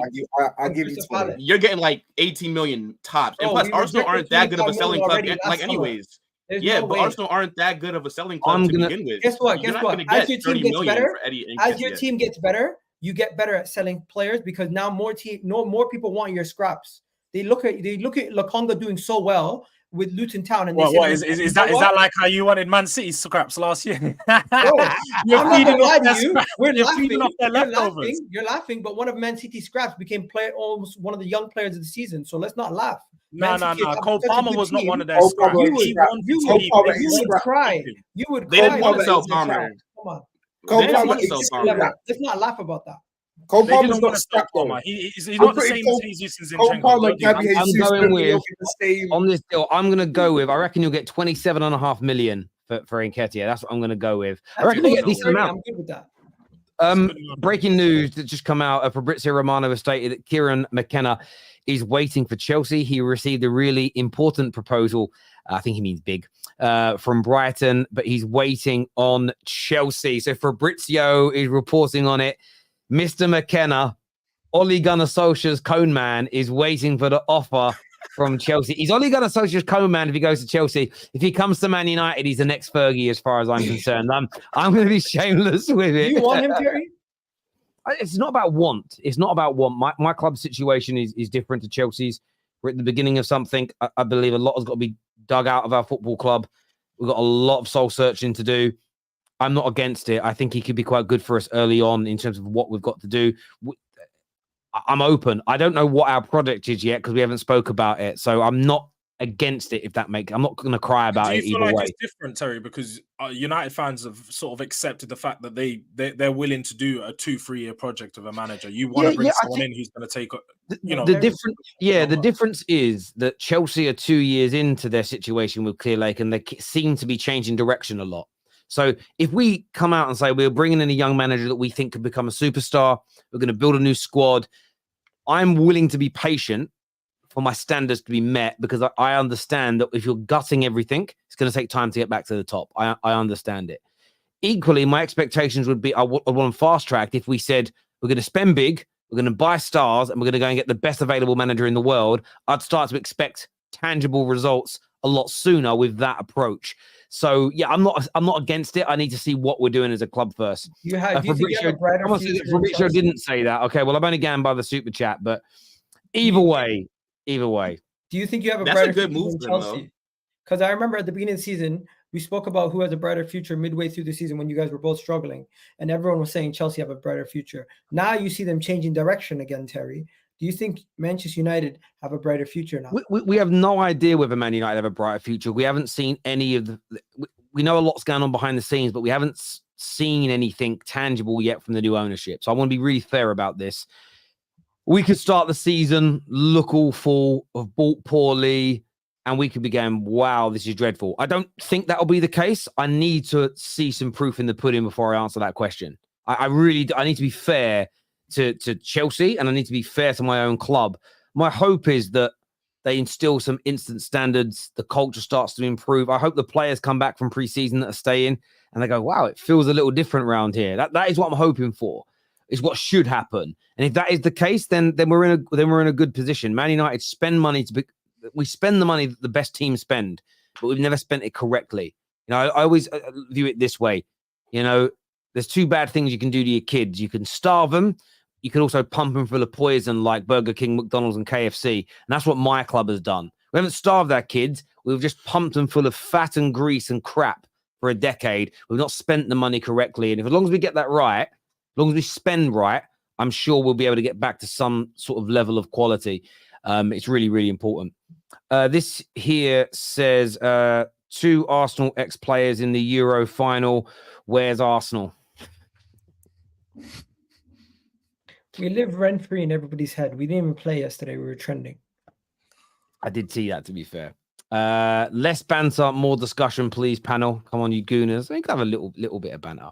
I give you 20. You're getting like 18 million tops. And plus, Arsenal aren't that good of a selling club, like anyways. There's Yeah, no but way. Arsenal aren't that good of a selling club I'm to gonna- begin with. Guess what? You're Guess not what? gonna As get your team 30 gets million better, for Eddie as your Nketiah. team gets better, you get better at selling players because now more people want your scraps. They look at Lokonga doing so well with Luton Town, and they What, say, what is that like how you wanted Man City scraps last year? You're I'm not feeding gonna lie off to their you. scraps. We're You're laughing. feeding off their leftovers. You're laughing, but one of Man City's scraps became almost one of the young players of the season. So let's not laugh. No. Man City have Cole such a Palmer good was not team. one of their Cole scraps. Palmer You would- He wanted you to would- leave. Palmer You is would scrap. cry. You would They cry. didn't want to about sell it. Palmer. Come on. Cole They didn't Palmer want to is sell scrap. Palmer. Let's not laugh about that. Cole They Palmer's didn't want not to sell scrap though. Palmer. He's I'm not the putting same Cole- as Jesus and Cole Zinchenko. Palmer, Don't do that. Gabby I'm Jesus, going will be with- up in the same. On this deal, I'm going to go with. I reckon you'll get 27.5 million for Nketiah. That's what I'm going to go with. I reckon you'll get a decent amount. I'm good with that. Breaking news that just come out. Fabrizio Romano has stated that Kieran McKenna is waiting for Chelsea. He received a really important proposal. I think he means big from Brighton, but he's waiting on Chelsea. So Fabrizio is reporting on it. Mr. McKenna, Ole Gunnar Solskjaer's cone man, is waiting for the offer from Chelsea. He's Ole Gunnar Solskjaer's cone man if he goes to Chelsea. If he comes to Man United, he's the next Fergie as far as I'm concerned. I'm going to be shameless with Do it. you want him, Terry? It's not about want. It's not about want. My club situation is different to Chelsea's. We're at the beginning of something. I believe a lot has got to be dug out of our football club. We've got a lot of soul searching to do. I'm not against it. I think he could be quite good for us early on in terms of what we've got to do. I'm open. I don't know what our product is yet because we haven't spoke about it. So I'm not against it, if that makes. I'm not going to cry about Do you it feel either like way. it's different, Terry? Because United fans have sort of accepted the fact that they're willing to do a 2-3 year project of a manager. You want to bring someone in who's going to take, the difference is that Chelsea are 2 years into their situation with Clear Lake, and they seem to be changing direction a lot. So if we come out and say we're bringing in a young manager that we think could become a superstar, we're going to build a new squad, I'm willing to be patient for my standards to be met, because I understand that if you're gutting everything, it's going to take time to get back to the top. I understand it. Equally, my expectations would be I want fast tracked if we said we're going to spend big, we're going to buy stars, and we're going to go and get the best available manager in the world. I'd start to expect tangible results a lot sooner with that approach. So yeah, I'm not against it. I need to see what we're doing as a club first. Do you think you have a brighter future? Fabrizio didn't say that. Okay, well, I've only gone by the super chat, but either way. Do you think you have a That's brighter a good future move than for them, Chelsea? Because I remember at the beginning of the season, we spoke about who has a brighter future midway through the season when you guys were both struggling, and everyone was saying Chelsea have a brighter future. Now you see them changing direction again, Terry. Do you think Manchester United have a brighter future now? We have no idea whether Man United have a brighter future. We haven't seen any of the. We know a lot's going on behind the scenes, but we haven't seen anything tangible yet from the new ownership. So I want to be really fair about this. We could start the season, look awful, have bought poorly, and we could be going, wow, this is dreadful. I don't think that'll be the case. I need to see some proof in the pudding before I answer that question. I need to be fair to Chelsea, and I need to be fair to my own club. My hope is that they instill some instant standards. The culture starts to improve. I hope the players come back from pre-season that are staying and they go, wow, it feels a little different around here. That is what I'm hoping for. Is what should happen. And if that is the case, then we're in a good position. Man United spend money we spend the money that the best teams spend, but we've never spent it correctly. You know, I always view it this way. You know, there's two bad things you can do to your kids. You can starve them. You can also pump them full of poison like Burger King, McDonald's, and KFC. And that's what my club has done. We haven't starved our kids. We've just pumped them full of fat and grease and crap for a decade. We've not spent the money correctly. And as long as we get that right, as long as we spend right, I'm sure we'll be able to get back to some sort of level of quality. It's really, really important. This here says 2 Arsenal ex-players in the Euro final. Where's Arsenal? We live rent-free in everybody's head. We didn't even play yesterday. We were trending. I did see that, to be fair. Less banter, more discussion, please, panel. Come on, you gooners. I think I have a little bit of banter.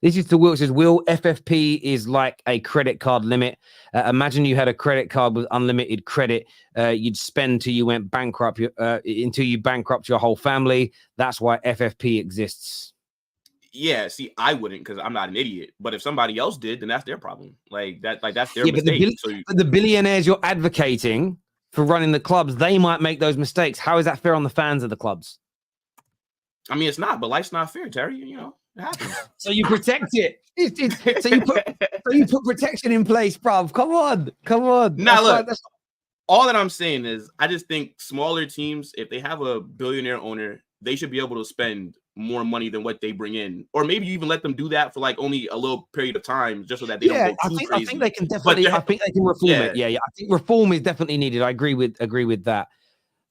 This is to Will. It says, Will, FFP is like a credit card limit. Imagine you had a credit card with unlimited credit. You'd spend until you went bankrupt, until you bankrupt your whole family. That's why FFP exists. Yeah, see, I wouldn't because I'm not an idiot. But if somebody else did, then that's their problem. That's their mistake. But the billionaires you're advocating for running the clubs, they might make those mistakes. How is that fair on the fans of the clubs? I mean, it's not, but life's not fair, Terry. You know, it happens. So you protect it. So you put protection in place, bruv. Come on. Now, look, all that I'm saying is I just think smaller teams, if they have a billionaire owner, they should be able to spend more money than what they bring in. Or maybe even let them do that for like only a little period of time just so that they don't go too crazy. I think they can definitely, I think they can reform it. Yeah. I think reform is definitely needed. I agree with that.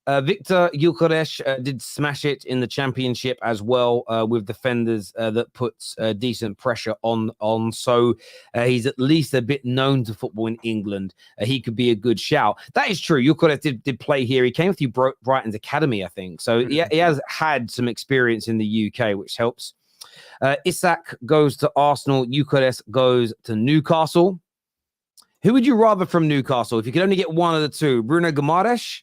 Victor Gyökeres did smash it in the championship as well with defenders that puts decent pressure on. So he's at least a bit known to football in England. He could be a good shout. That is true. Gyökeres did play here. He came through Brighton's academy, I think. So he has had some experience in the UK, which helps. Isak goes to Arsenal. Gyökeres goes to Newcastle. Who would you rather from Newcastle? If you could only get one of the two, Bruno Guimaraes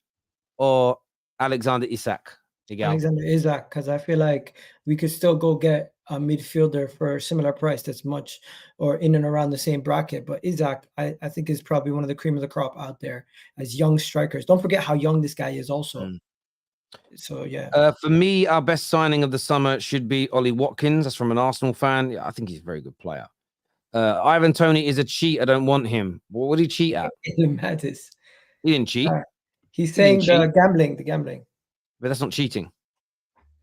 or Alexander Isak? Alexander Isak, because I feel like we could still go get a midfielder for a similar price that's much or in and around the same bracket. But Isak, I think, is probably one of the cream of the crop out there as young strikers. Don't forget how young this guy is also. So, yeah. For me, our best signing of the summer should be Ollie Watkins. That's from an Arsenal fan. Yeah, I think he's a very good player. Ivan Toney is a cheat. I don't want him. What did he cheat at? It matters. He didn't cheat. He's saying the gambling. But that's not cheating.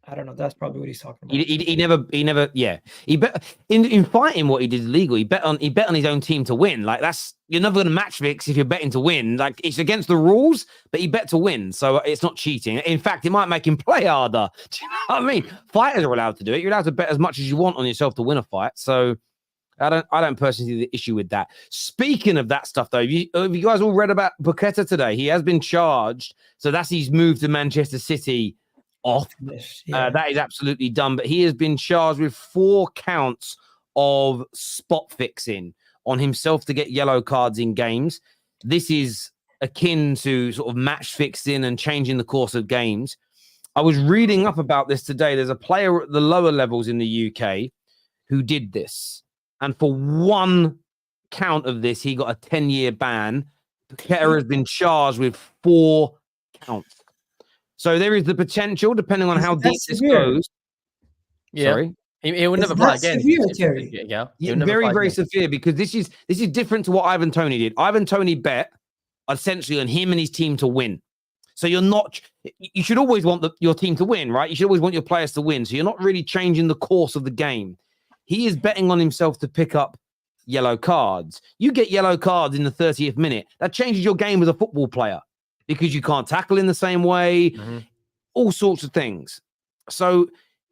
I don't know. That's probably what he's talking about. He never. Yeah. He bet in fighting. What he did illegal. He bet on his own team to win. Like you're never going to match fix if you're betting to win. Like it's against the rules, but he bet to win, so it's not cheating. In fact, it might make him play harder. Do you know what I mean? Fighters are allowed to do it. You're allowed to bet as much as you want on yourself to win a fight. So I don't personally see the issue with that. Speaking of that stuff, though, have you guys all read about Paquetá today? He has been charged. So that's he's moved to Manchester City off. Yeah. That is absolutely done. But he has been charged with 4 counts of spot fixing on himself to get yellow cards in games. This is akin to sort of match fixing and changing the course of games. I was reading up about this today. There's a player at the lower levels in the UK who did this. And for 1 count of this, he got a 10-year ban. Paquetá has been charged with 4 counts. So there is the potential, depending on how deep this goes. Yeah. Sorry? He will never play again. Very, very severe, because this is different to what Ivan Toney did. Ivan Toney bet essentially on him and his team to win. So you should always want your team to win, right? You should always want your players to win. So you're not really changing the course of the game. He is betting on himself to pick up yellow cards. You get yellow cards in the 30th minute. That changes your game as a football player because you can't tackle in the same way, all sorts of things. So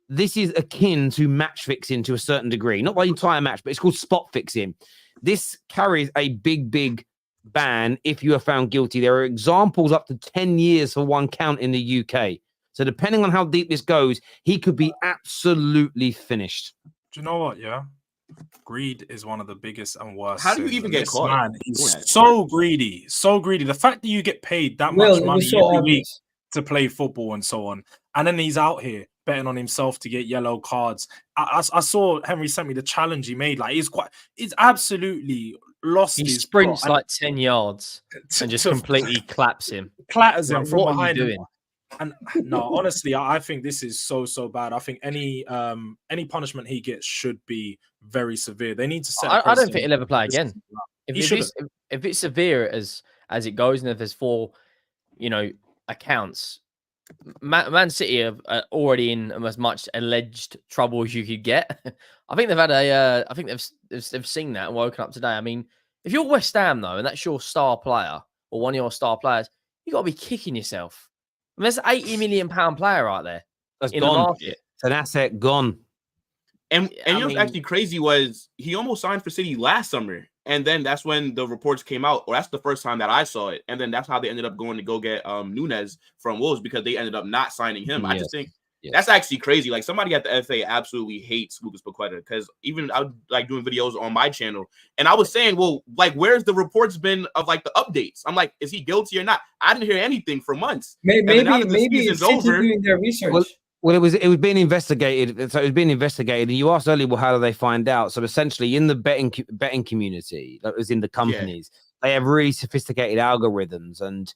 this is akin to match fixing to a certain degree. Not the entire match, but it's called spot fixing. This carries a big, big ban if you are found guilty. There are examples up to 10 years for 1 count in the UK. So depending on how deep this goes, he could be absolutely finished. Do you know what? Yeah, greed is one of the biggest and worst. How do you even get caught? Man, he's so greedy, so greedy. The fact that you get paid that much money every week to play football and so on, and then he's out here betting on himself to get yellow cards. I saw Henry sent me the challenge he made. Like he's absolutely lost. He sprints like 10 yards and just completely clatters him from what behind. Are you doing? And no, honestly, I think this is so bad. I think any punishment he gets should be very severe. They need to set. I don't think he'll ever play again. If it's severe as it goes, and if there's 4, accounts, Man City are already in as much alleged trouble as you could get. I think they've had I think they've seen that and woken up today. I mean, if you're West Ham though, and that's your star player or one of your star players, you got to be kicking yourself. I mean, there's an £80 million player out there. That's in gone. The market. It's an asset gone. And what's actually crazy was he almost signed for City last summer. And then that's when the reports came out, or that's the first time that I saw it. And then that's how they ended up going to go get Núñez from Wolves, because they ended up not signing him. Yes. I just think that's actually crazy. Like, somebody at the FA absolutely hates Lucas Paquetá, because even I was like doing videos on my channel, and I was saying, well, like, where's the reports been of like the updates? I'm like, is he guilty or not? I didn't hear anything for months. Maybe it's over doing their research. Well, it was being investigated. So it was being investigated, and you asked earlier, well, how do they find out? So essentially, in the betting community, that was in the companies, they have really sophisticated algorithms, and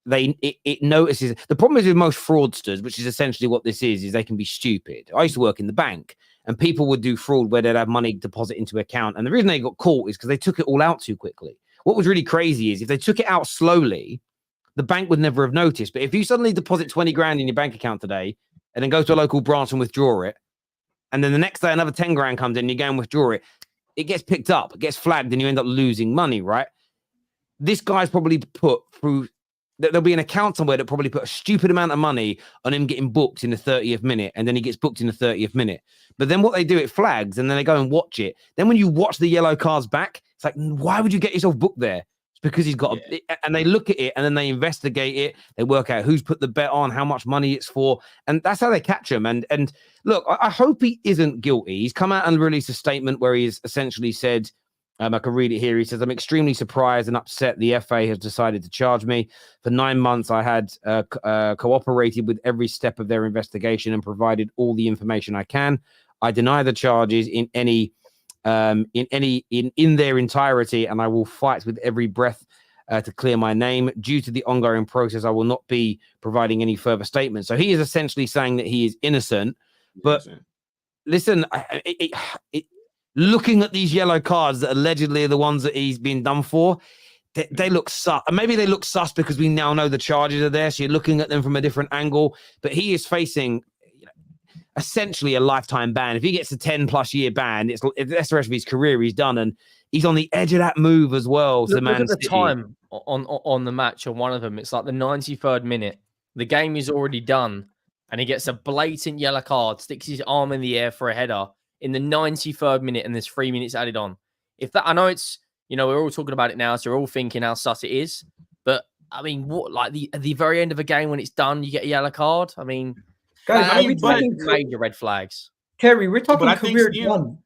it notices. The problem is with most fraudsters, which is essentially what this is they can be stupid. I used to work in the bank, and people would do fraud where they'd have money deposit into account, and the reason they got caught is because they took it all out too quickly. What was really crazy is if they took it out slowly, the bank would never have noticed. But if you suddenly deposit 20 grand in your bank account today and then go to a local branch and withdraw it, and then the next day another 10 grand comes in, you go and withdraw it, it gets picked up, it gets flagged, and you end up losing money, right? This guy's probably put through, there'll be an account somewhere that probably put a stupid amount of money on him getting booked in the 30th minute, and then he gets booked in the 30th minute. But then what they do, it flags, and then they go and watch it. Then when you watch the yellow cards back, it's like, why would you get yourself booked there? It's because he's got and they look at it, and then they investigate it. They work out who's put the bet on, how much money it's for, and that's how they catch him. And look, I hope he isn't guilty. He's come out and released a statement where he's essentially said, I can read it here. He says, I'm extremely surprised and upset the FA has decided to charge me. For 9 months, I had cooperated with every step of their investigation and provided all the information I can. I deny the charges in their entirety, and I will fight with every breath to clear my name. Due to the ongoing process, I will not be providing any further statements. So he is essentially saying that he is innocent. But listen, looking at these yellow cards that allegedly are the ones that he's been done for, they look sus. Maybe they look sus because we now know the charges are there, so you're looking at them from a different angle. But he is facing essentially a lifetime ban. If he gets a 10+ year ban, that's the rest of his career he's done, and he's on the edge of that move as well. Look at the time on the match on one of them. It's like the 93rd minute. The game is already done, and he gets a blatant yellow card, sticks his arm in the air for a header in the 93rd minute, and there's 3 minutes added on. If that, I know it's, we're all talking about it now, so we're all thinking how sus it is. But I mean, what, like at the very end of a game when it's done, you get a yellow card? I mean, guys, I mean, we're talking major red flags. Terry, we're talking I think career Ian- done.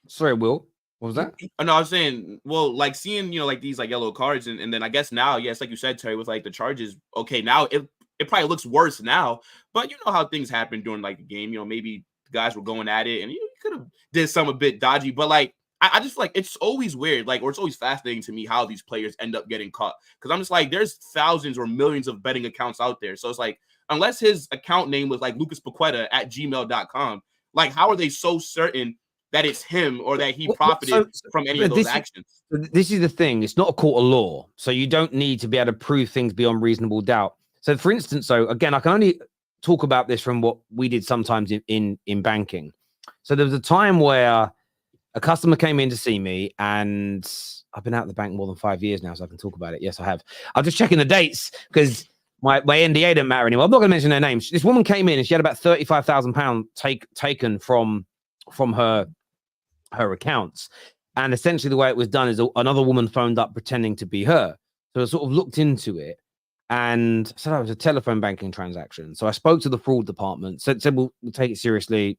Sorry, Will. What was that? No, I was saying, well, like seeing, like these like yellow cards, and then I guess now, yes, like you said, Terry, with like the charges, okay, now it probably looks worse now, but you know how things happen during like the game, maybe the guys were going at it and you could have did something a bit dodgy, but like I just feel like it's always weird, like, or it's always fascinating to me how these players end up getting caught, because I'm just like, there's thousands or millions of betting accounts out there, so it's like, unless his account name was like Lucas Paquetá at gmail.com, like how are they so certain that it's him or that he profited from any of those actions? This is the thing. It's not a court of law, so you don't need to be able to prove things beyond reasonable doubt. So, for instance, again, I can only talk about this from what we did sometimes in banking. So there was a time where a customer came in to see me, and I've been out of the bank more than 5 years now, so I can talk about it. Yes, I have. I'm just checking the dates because my NDA don't matter anymore. I'm not going to mention their names. This woman came in and she had about £35,000 taken from her accounts, and essentially the way it was done is another woman phoned up pretending to be her. So I sort of looked into it and said it was a telephone banking transaction. So I spoke to the fraud department, said we'll take it seriously,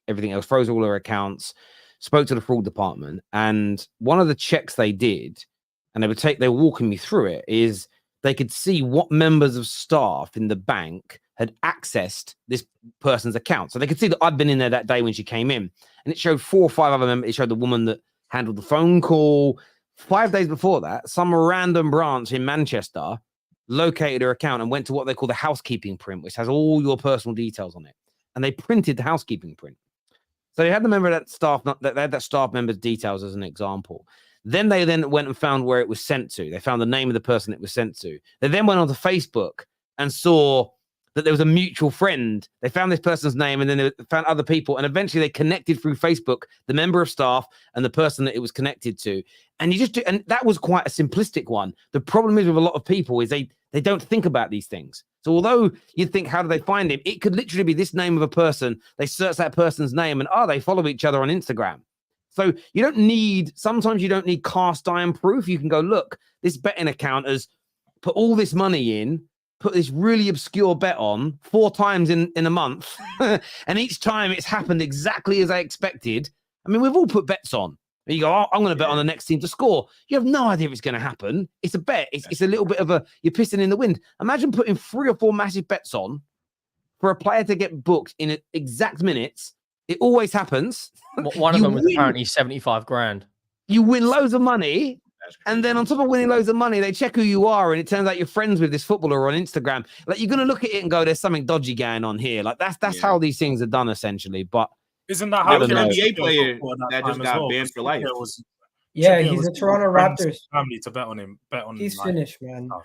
everything else, froze all her accounts, spoke to the fraud department, and one of the checks they did, and they were walking me through it, is they could see what members of staff in the bank had accessed this person's account. So they could see that I'd been in there that day when she came in. And it showed 4 or 5 other members. It showed the woman that handled the phone call. 5 days before that, some random branch in Manchester located her account and went to what they call the housekeeping print, which has all your personal details on it. And they printed the housekeeping print. So they had the member of that staff, they had that staff member's details as an example. Then they went and found where it was sent to. They found the name of the person it was sent to. They then went onto Facebook and saw that there was a mutual friend. They found this person's name, and then they found other people, and eventually they connected through Facebook the member of staff and the person that it was connected to. And and that was quite a simplistic one. The problem is with a lot of people is they don't think about these things. So although you think, how do they find him? It could literally be this name of a person. They search that person's name, and they follow each other on Instagram. So sometimes you don't need cast iron proof. You can go, look, this betting account has put all this money in, put this really obscure bet on 4 times in a month. And each time it's happened exactly as I expected. I mean, we've all put bets on. And you go, I'm going to bet on the next team to score. You have no idea if it's going to happen. It's a bet. It's a little bit of you're pissing in the wind. Imagine putting 3 or 4 massive bets on for a player to get booked in exact minutes. It always happens. One of them was apparently 75 grand. You win loads of money, And then on top of winning loads of money, they check who you are, and it turns out you're friends with this footballer on Instagram. Like, you're gonna look at it and go, "There's something dodgy going on here." Like, that's how these things are done, essentially. But isn't that I how don't There was know. an NBA player that that just time as got well? banned for life. Yeah, Trippier he's was a Toronto friends Raptors. with family to bet on him. He's like, finished, man. stuff.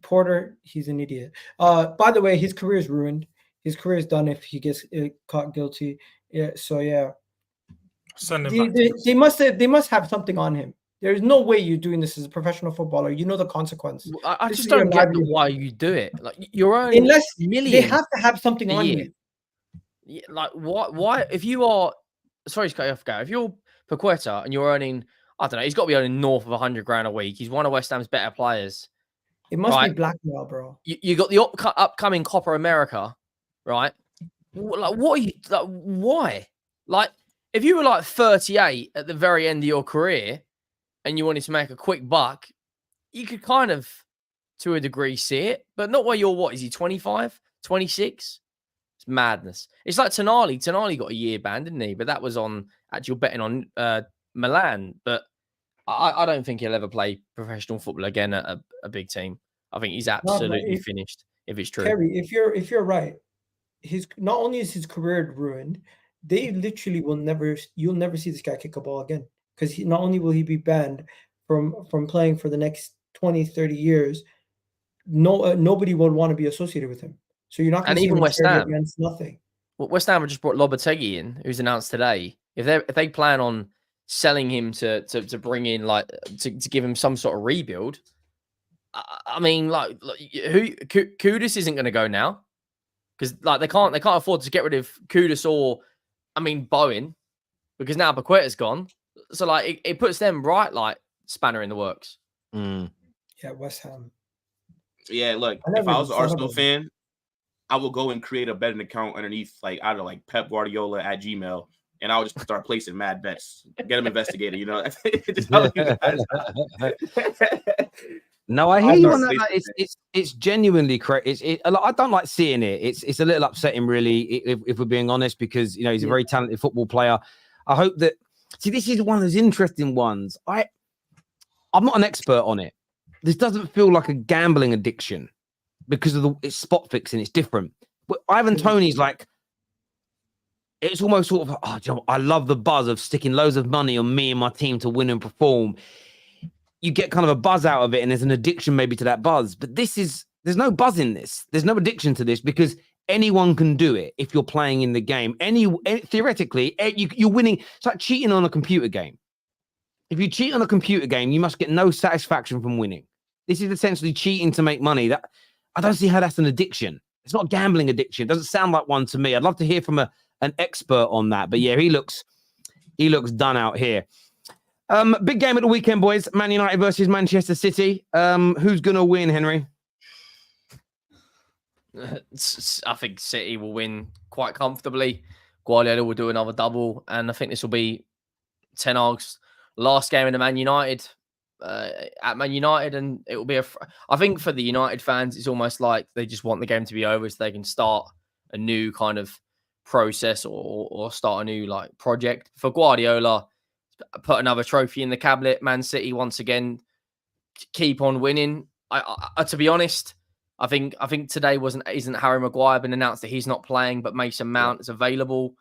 Porter, he's an idiot. By the way, his career is ruined. His career is done if he gets caught guilty. Yeah, so yeah, Send him back. they must have something on him. There's no way you're doing this as a professional footballer. You know the consequence. I This just is your don't get livelihood. why you do it. Like, you're earning Unless millions. they have to have something a on year. you. Yeah, like, why? If you are, sorry to cut you off, Gary. If you're Paquetá and you're earning, I don't know, he's got to be earning north of 100 grand a week. He's one of West Ham's better players. It must Right. be blackmail, bro. You got the upcoming Copa America, right? Like, what are you? Like, why? Like, if you were like 38 at the very end of your career and you wanted to make a quick buck, you could kind of, to a degree, see it, but not where you're. What is he? 25, 26? It's madness. It's like Toney. Toney got a year ban, didn't he? But that was on actual betting on Milan. But I don't think he'll ever play professional football again at a big team. I think he's absolutely finished, if it's true. Terry, if you're right, his not only is his career ruined, they literally you'll never see this guy kick a ball again, because not only will he be banned from playing for the next 20, 30 years, nobody would want to be associated with him. So you're not going to see even him West Ham against nothing. Well, West Ham have just brought Lopetegui in, who's announced today. If they plan on selling him to bring in, like, to give him some sort of rebuild, I mean, like who Kudus isn't going to go now, because like they can't afford to get rid of Kudus or, I mean, Bowen, because now Paqueta's gone. So like it puts them right, like, spanner in the works. Yeah, West Ham. Yeah, look, if I was an Arsenal fan, I would go and create a betting account underneath, like, I don't know, like Pep Guardiola at Gmail, and I would just start placing mad bets, get them investigated. You know, just how you guys. No, I hear you on that. It's genuinely correct. I don't like seeing it. It's a little upsetting, really, if we're being honest, because, you know, he's a very talented football player. I hope that. See, this is one of those interesting ones. I'm not an expert on it. This doesn't feel like a gambling addiction because of it's spot fixing. It's different. But Ivan Toney's like, it's almost sort of, oh, you know, I love the buzz of sticking loads of money on me and my team to win and perform. You get kind of a buzz out of it, and there's an addiction maybe to that buzz. But there's no buzz in this. There's no addiction to this, because anyone can do it if you're playing in the game. Theoretically, you're winning. It's like cheating on a computer game. If you cheat on a computer game, you must get no satisfaction from winning. This is essentially cheating to make money. That I don't see how that's an addiction. It's not a gambling addiction. It doesn't sound like one to me. I'd love to hear from an expert on that. But yeah, he looks done out here. Big game at the weekend, boys. Man United versus Manchester City. Who's gonna win, Henry? I think City will win quite comfortably. Guardiola will do another double, and I think this will be Ten Hag's last game in the Man United at Man United, and it will be I think for the United fans, it's almost like they just want the game to be over so they can start a new kind of process or start a new, like, project. For Guardiola, put another trophy in the cabinet. Man City once again keep on winning. I to be honest, I think today isn't Harry Maguire been announced that he's not playing, but Mason Mount is available.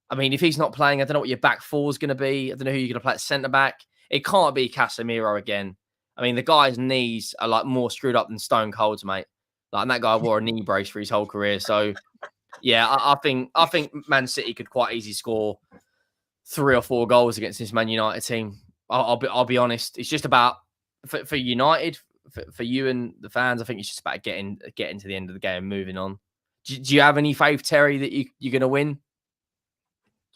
I mean, if he's not playing, I don't know what your back four is going to be. I don't know who you're going to play at centre back. It can't be Casemiro again. I mean, the guy's knees are like more screwed up than Stone Cold's, mate. Like, and that guy wore a knee brace for his whole career. So yeah, I think Man City could quite easily score 3 or 4 goals against this Man United team. I'll be honest. It's just about for United, for you and the fans. I think it's just about getting to the end of the game and moving on. Do you have any faith, Terry, that you're going to win?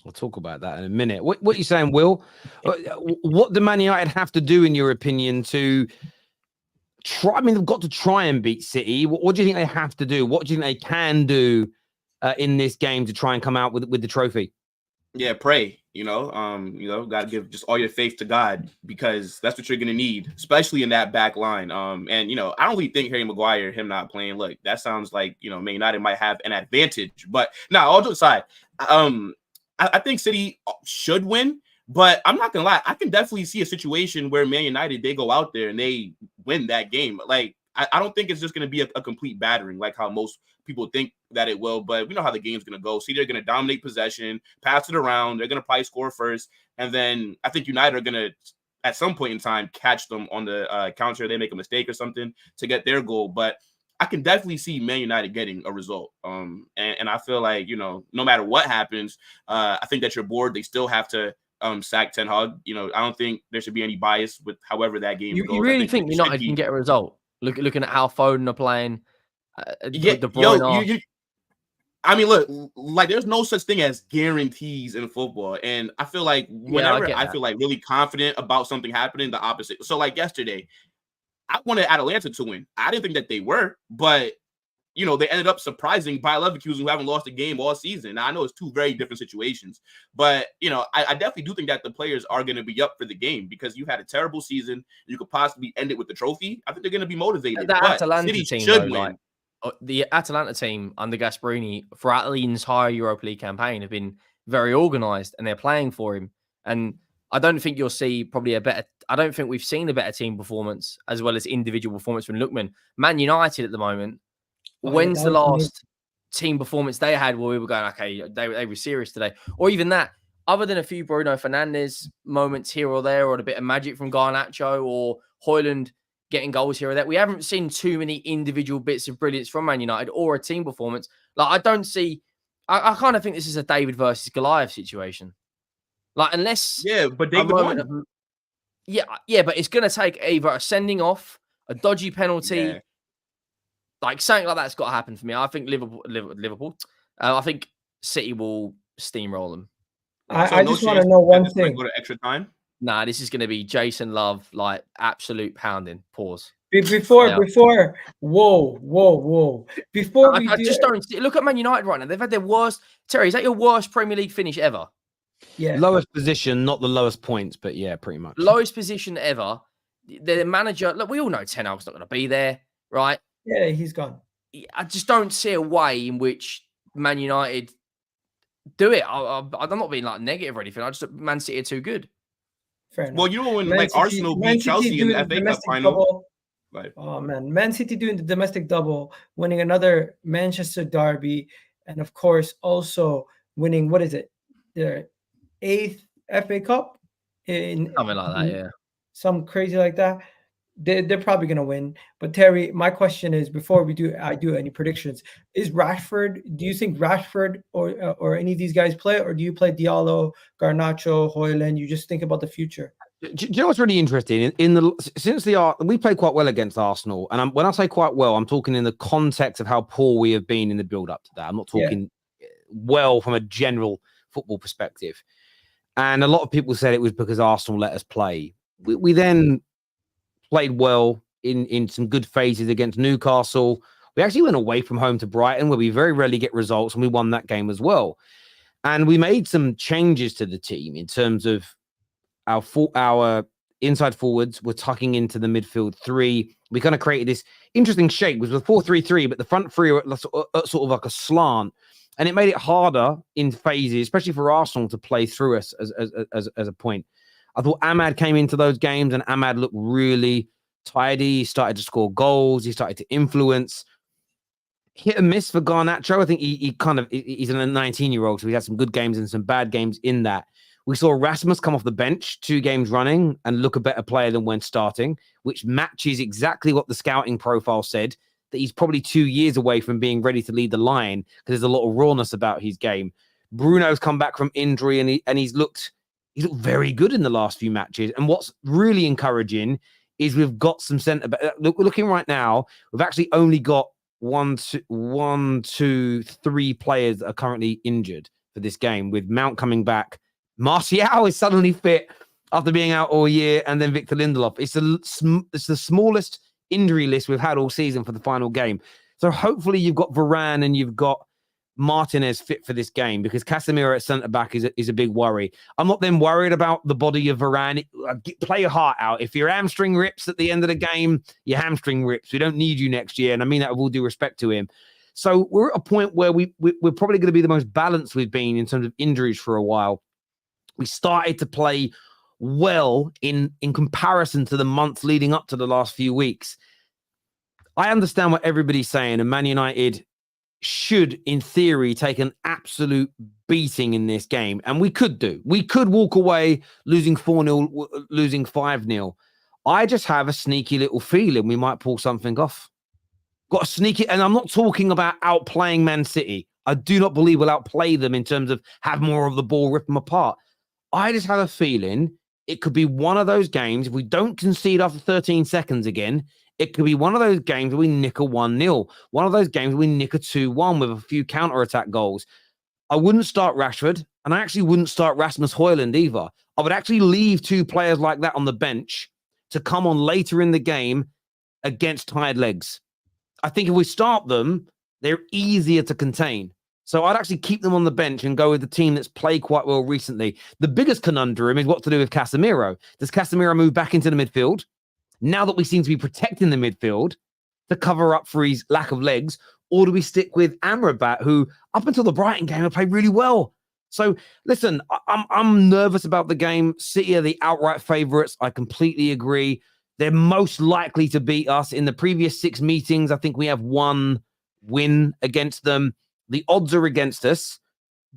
We'll talk about that in a minute. What are you saying, Will? What do Man United have to do, in your opinion, to try? I mean, they've got to try and beat City. What do you think they have to do? What do you think they can do in this game to try and come out with the trophy? Yeah, pray. Got to give just all your faith to God, because that's what you're going to need, especially in that back line. I don't really think Harry Maguire, him not playing, look, that sounds like, Man United might have an advantage. But no, all jokes aside, I think City should win, But I'm not gonna lie, I can definitely see a situation where Man United, they go out there and they win that game. Like, I don't think it's just gonna be a complete battering like how most people think that it will, but we know how the game's gonna go. See, they're gonna dominate possession, pass it around, they're gonna probably score first, and then I think United are gonna at some point in time catch them on the counter. They make a mistake or something to get their goal, but I can definitely see Man United getting a result. And I feel like, you know, no matter what happens, I think that your board, they still have to sack Ten Hag. You know, I don't think there should be any bias with however that game goes. You really think United can get a result? Looking at how Foden are playing, yeah, De Bruyne. Yo, I mean, look, like there's no such thing as guarantees in football. And I feel like whenever I feel like really confident about something happening, the opposite. So like yesterday, I wanted Atalanta to win. I didn't think that they were, but you know, they ended up surprising Bayer Leverkusen, who haven't lost a game all season. Now, I know it's two very different situations, but you know, I definitely do think that the players are going to be up for the game because you had a terrible season. You could possibly end it with the trophy. I think they're going to be motivated. That but Atalanta City team, should though, win. The Atalanta team under Gasperini throughout the entire Europa League campaign have been very organised and they're playing for him. And I don't think you'll see probably I don't think we've seen a better team performance as well as individual performance from Lookman. Man United at the moment, when's the last team performance they had where we were going, okay, they were serious today? Or even that, other than a few Bruno Fernandes moments here or there, or a bit of magic from Garnacho or Højlund getting goals here or there, we haven't seen too many individual bits of brilliance from Man United or a team performance. Like, I don't see, I kind of think this is a David versus Goliath situation. Like, unless... Yeah, but David won. Yeah, but it's going to take either a sending off, a dodgy penalty, like something like that's got to happen for me. I think Liverpool. I think City will steamroll them. I just want to know one thing. Go to extra time. Nah, this is going to be Jason Love, like absolute pounding. Pause. Before, whoa. Before I just don't see. Look at Man United right now. They've had their worst. Terry, is that your worst Premier League finish ever? Yeah. Lowest position, not the lowest points, but yeah, pretty much. Lowest position ever. The manager, look, we all know Ten Hag's not going to be there, right? Yeah, he's gone. I just don't see a way in which Man United do it. I'm not being like negative or anything. I just Man City are too good. Fair enough. Well, you know when like Arsenal beat Chelsea in the FA Cup final. Right. Oh man, Man City doing the domestic double, winning another Manchester derby, and of course also winning their 8th FA Cup in something like that, yeah. Some crazy like that. They're probably gonna win. But Terry, my question is, before I do any predictions, do you think Rashford or any of these guys play, or do you play Diallo, Garnacho, Højlund? You just think about the future? Do you know what's really interesting? We played quite well against Arsenal, and when I say quite well, I'm talking in the context of how poor we have been in the build-up to that. I'm not talking well from a general football perspective. And a lot of people said it was because Arsenal let us play. We then played well in some good phases against Newcastle. We actually went away from home to Brighton, where we very rarely get results, and we won that game as well. And we made some changes to the team in terms of our inside forwards were tucking into the midfield three. We kind of created this interesting shape. It was a 4-3-3, but the front three were sort of like a slant. And it made it harder in phases, especially for Arsenal, to play through us as a point. I thought Ahmad came into those games and Ahmad looked really tidy. He started to score goals. He started to influence. Hit and miss for Garnacho. I think he's a 19-year-old, so he had some good games and some bad games in that. We saw Rasmus come off the bench 2 games running and look a better player than when starting, which matches exactly what the scouting profile said, that he's probably 2 years away from being ready to lead the line because there's a lot of rawness about his game. Bruno's come back from injury and he's looked very good in the last few matches. And what's really encouraging is we've got some centre back. Looking right now, we've actually only got 1, 2, 3 players that are currently injured for this game, with Mount coming back. Martial is suddenly fit after being out all year, and then Victor Lindelof. It's the smallest injury list we've had all season for the final game. So hopefully you've got Varane and you've got Martinez fit for this game, because Casemiro at centre-back is a big worry. I'm not then worried about the body of Varane. Play your heart out. If your hamstring rips at the end of the game, your hamstring rips. We don't need you next year, and I mean that with all due respect to him. So we're at a point where we're probably going to be the most balanced we've been in terms of injuries for a while. We started to play well in comparison to the months leading up to the last few weeks. I understand what everybody's saying, and Man United should, in theory, take an absolute beating in this game. And we could do. We could walk away losing 4-0, losing 5-0. I just have a sneaky little feeling we might pull something off. Got a sneaky, and I'm not talking about outplaying Man City. I do not believe we'll outplay them in terms of have more of the ball, rip them apart. I just have a feeling it could be one of those games. If we don't concede after 13 seconds again, it could be one of those games where we nick a 1-0. One of those games where we nick a 2-1 with a few counter-attack goals. I wouldn't start Rashford, and I actually wouldn't start Rasmus Højlund either. I would actually leave two players like that on the bench to come on later in the game against tired legs. I think if we start them, they're easier to contain. So I'd actually keep them on the bench and go with the team that's played quite well recently. The biggest conundrum is what to do with Casemiro. Does Casemiro move back into the midfield now that we seem to be protecting the midfield to cover up for his lack of legs? Or do we stick with Amrabat, who up until the Brighton game have played really well? So listen, I'm nervous about the game. City are the outright favourites. I completely agree. They're most likely to beat us. In the previous 6 meetings, I think we have 1 win against them. The odds are against us.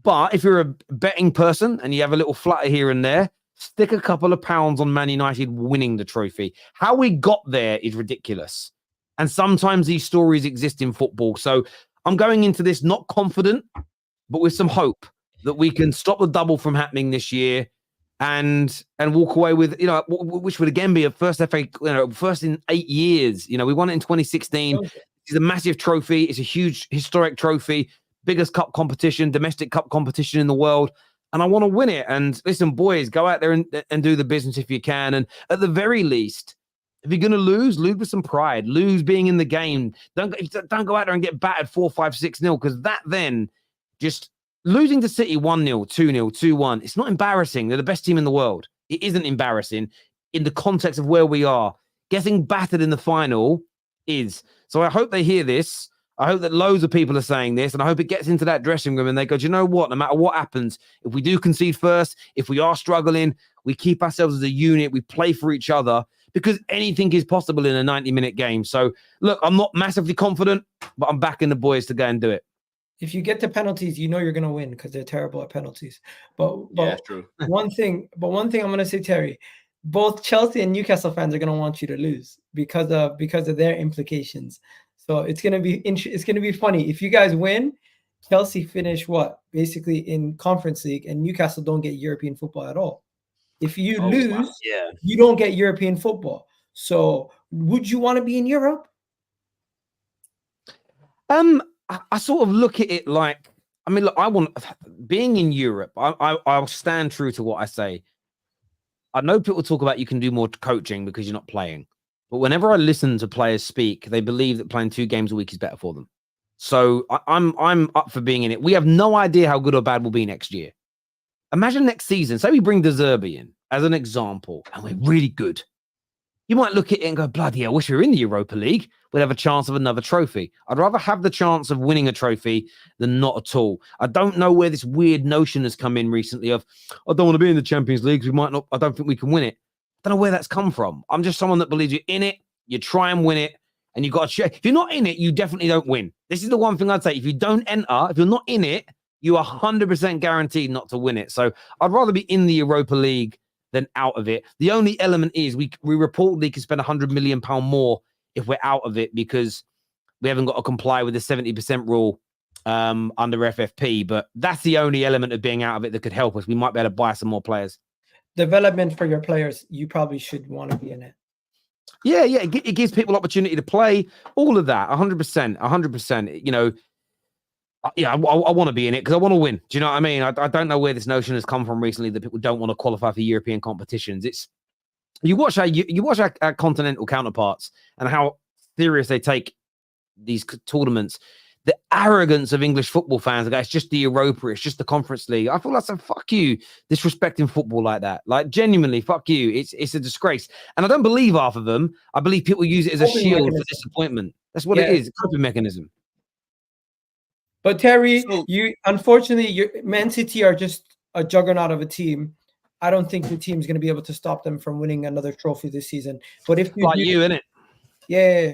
But if you're a betting person and you have a little flutter here and there, stick a couple of pounds on Man United winning the trophy. How we got there is ridiculous. And sometimes these stories exist in football. So I'm going into this not confident, but with some hope that we can stop the double from happening this year and walk away with, which would again be a first FA, first in 8 years. We won it in 2016. It's a massive trophy. It's a huge historic trophy, biggest cup competition, domestic cup competition in the world. And I want to win it. And listen, boys, go out there and do the business if you can. And at the very least, if you're going to lose with some pride, lose being in the game. Don't go out there and get battered 4-5, 6-0, because that then just losing to City 1-0, 2-0, 2-1. It's not embarrassing. They're the best team in the world. It isn't embarrassing in the context of where we are. Getting battered in the final is. So I hope they hear this. I hope that loads of people are saying this, and I hope it gets into that dressing room and they go, do you know what? No matter what happens, if we do concede first, if we are struggling, we keep ourselves as a unit, we play for each other, because anything is possible in a 90-minute game. So, look, I'm not massively confident, but I'm backing the boys to go and do it. If you get to penalties, you know you're going to win because they're terrible at penalties. But yeah, that's true. one thing I'm going to say, Terry, both Chelsea and Newcastle fans are going to want you to lose because of their implications. So it's going to be funny if you guys win. Chelsea finish basically in Conference League, and Newcastle don't get European football at all. If you lose, wow. You don't get European football. So would you want to be in Europe? I sort of look at it like, look, I want being in Europe. I'll stand true to what I say. I know people talk about you can do more coaching because you're not playing. But whenever I listen to players speak, they believe that playing 2 games a week is better for them. So I'm up for being in it. We have no idea how good or bad we'll be next year. Imagine next season, say we bring De Zerbi in as an example, and we're really good. You might look at it and go, bloody hell, I wish we were in the Europa League. We'd have a chance of another trophy. I'd rather have the chance of winning a trophy than not at all. I don't know where this weird notion has come in recently of, I don't want to be in the Champions League. We might not, I don't think we can win it. I don't know where that's come from. I'm just someone that believes you're in it, you try and win it, and you've got to check. If you're not in it, you definitely don't win. This is the one thing I'd say. If you don't enter, if you're not in it, you are 100% guaranteed not to win it. So I'd rather be in the Europa League than out of it. The only element is we reportedly can spend £100 million more if we're out of it because we haven't got to comply with the 70% rule under FFP. But that's the only element of being out of it that could help us. We might be able to buy some more players. Development for your players, you probably should want to be in it. Yeah. It gives people opportunity to play. All of that, 100%. I want to be in it because I want to win. Do you know what I mean? I don't know where this notion has come from recently that people don't want to qualify for European competitions. It's you watch our continental counterparts and how serious they take these tournaments. The arrogance of English football fans, it's just the Europa, it's just the Conference League. I feel like fuck you, disrespecting football like that. Like genuinely, fuck you. It's a disgrace. And I don't believe half of them. I believe people use it as a shield for disappointment. That's what it is. A coping mechanism. But Terry, unfortunately, Man City are just a juggernaut of a team. I don't think the team's going to be able to stop them from winning another trophy this season. But if you Like do, you, innit? yeah,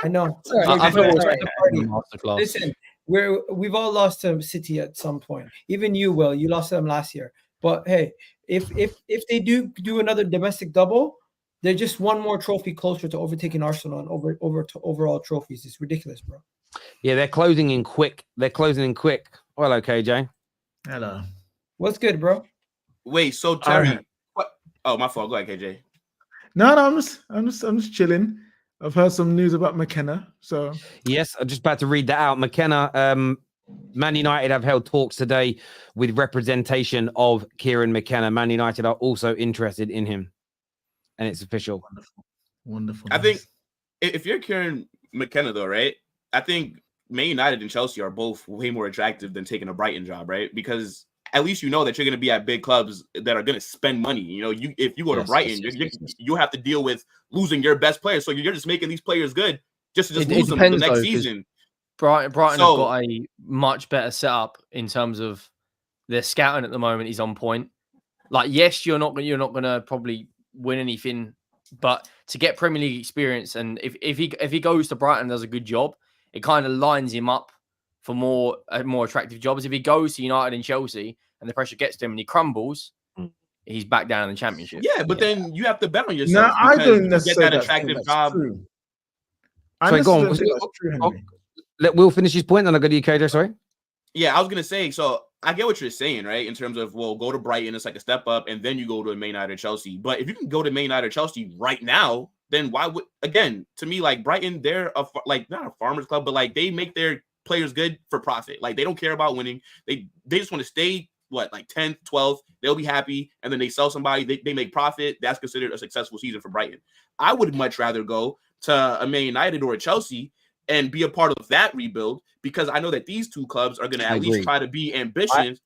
I know. I feel It's it's alright. a masterclass. Listen, we've all lost to City at some point. Even you, Will, you lost to them last year. But hey, if they do another domestic double, they're just one more trophy closer to overtaking Arsenal and over to overall trophies. It's ridiculous, bro. Yeah, they're closing in quick. Well, hello, KJ. Hello. What's good, bro? Wait, so Terry, what? Oh, my fault. Go ahead, KJ. No, I'm just chilling. I've heard some news about Mckenna. So Yes, I'm just about to read that out. Mckenna, Man United have held talks today with representation of Kieran Mckenna. Man United are also interested in him, and it's official. wonderful. I think if you're Kieran Mckenna, though, right? I think Man United and Chelsea are both way more attractive than taking a Brighton job, right? Because at least you know that you're going to be at big clubs that are going to spend money. You know, if you go to Brighton, you have to deal with losing your best players. So you're just making these players good just to lose them the next season. Brighton have got a much better setup in terms of their scouting at the moment is on point. Like, yes, you're not going to probably win anything, but to get Premier League experience, and if he goes to Brighton and does a good job, it kind of lines him up for more attractive jobs. If he goes to United and Chelsea and the pressure gets to him and he crumbles, he's back down in the Championship. Yeah, but then you have to bet on yourself. No, I don't necessarily get that attractive job. True. Sorry, go on. That's true, Henry. Let Will finish his point, and I'll go to you, KJ. Sorry. Yeah, I was gonna say. So I get what you're saying, right? In terms of go to Brighton, it's like a step up, and then you go to Man United or Chelsea. But if you can go to Man United or Chelsea right now, then why would to me, like Brighton, they're not a farmers club, but like they make their players good for profit. Like they don't care about winning. They just want to stay 10th, 12th. They'll be happy, and then they sell somebody. They make profit. That's considered a successful season for Brighton. I would much rather go to a Man United or a Chelsea and be a part of that rebuild, because I know that these two clubs are going to at least try to be ambitious.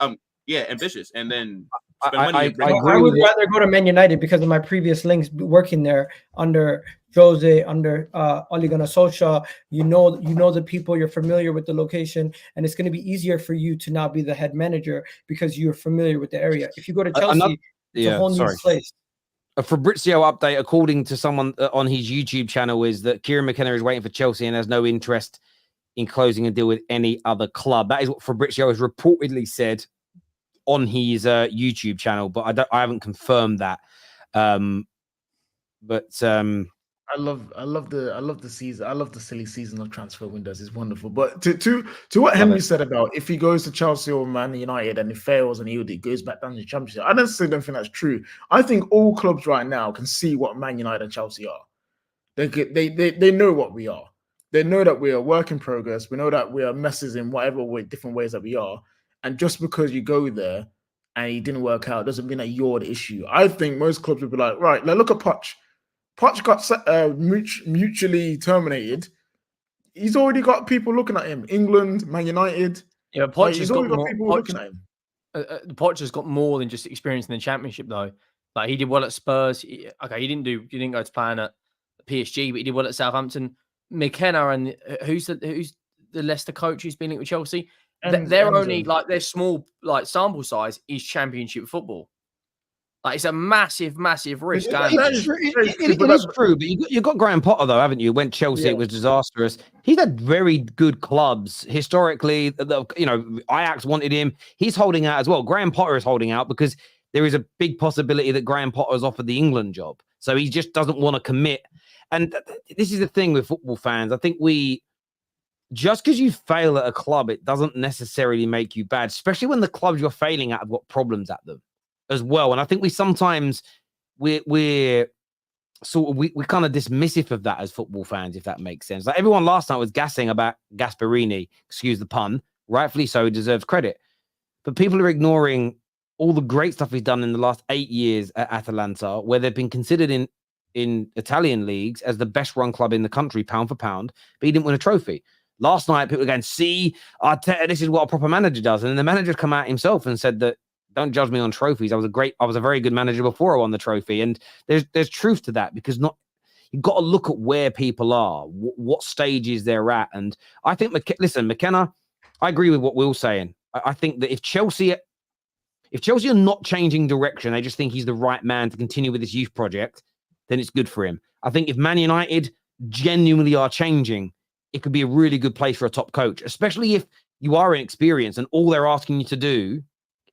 Ambitious, and then spend money. I would rather go to Man United because of my previous links working there under Jose, under Ole Gunnar Solskjaer. You know the people, you're familiar with the location, and it's going to be easier for you to now be the head manager because you're familiar with the area. If you go to Chelsea, it's a whole new place. A Fabrizio update, according to someone on his YouTube channel, is that Kieran Mckenna is waiting for Chelsea and has no interest in closing a deal with any other club. That is what Fabrizio has reportedly said on his YouTube channel, but I haven't confirmed that. I love the season. I love the silly season of transfer windows. It's wonderful. But to what Henry said about if he goes to Chelsea or Man United and it fails and he goes back down to the Championship, I necessarily don't think that's true. I think all clubs right now can see what Man United and Chelsea are. They know what we are. They know that we are work in progress. We know that we are messes in whatever different ways that we are. And just because you go there and it didn't work out doesn't mean that you're the issue. I think most clubs would be like, right, now look at Poch. Poch got mutually terminated. He's already got people looking at him. England, Man United. Yeah, Poch he's already got people looking at him. Poch has got more than just experience in the Championship, though. Like he did well at Spurs. He didn't go to plan at PSG, but he did well at Southampton. Mckenna and who's the Leicester coach who's been linked with Chelsea? They're only their small sample size is Championship football. Like it's a massive risk. It is true, but you've got Graham Potter though, haven't you? When Chelsea it was disastrous. He's had very good clubs historically. Ajax wanted him. He's holding out as well. Graham Potter is holding out because there is a big possibility that Graham Potter is offered the England job, so he just doesn't want to commit. And this is the thing with football fans. I think just because you fail at a club, it doesn't necessarily make you bad, especially when the clubs you're failing at have got problems at them as well. And I think we're kind of dismissive of that as football fans, if that makes sense. Like everyone last night was gassing about Gasperini, excuse the pun, rightfully so, he deserves credit. But people are ignoring all the great stuff he's done in the last 8 years at Atalanta, where they've been considered in Italian leagues as the best run club in the country, pound for pound, but he didn't win a trophy. Last night, people were going, see, Arteta, this is what a proper manager does. And then the manager come out himself and said that, don't judge me on trophies. I was a very good manager before I won the trophy. And there's truth to that, because you've got to look at where people are, what stages they're at. And I think, Mckenna, I agree with what Will's saying. I think that if Chelsea, If Chelsea are not changing direction, they just think he's the right man to continue with this youth project, then it's good for him. I think if Man United genuinely are changing, it could be a really good place for a top coach, especially if you are inexperienced and all they're asking you to do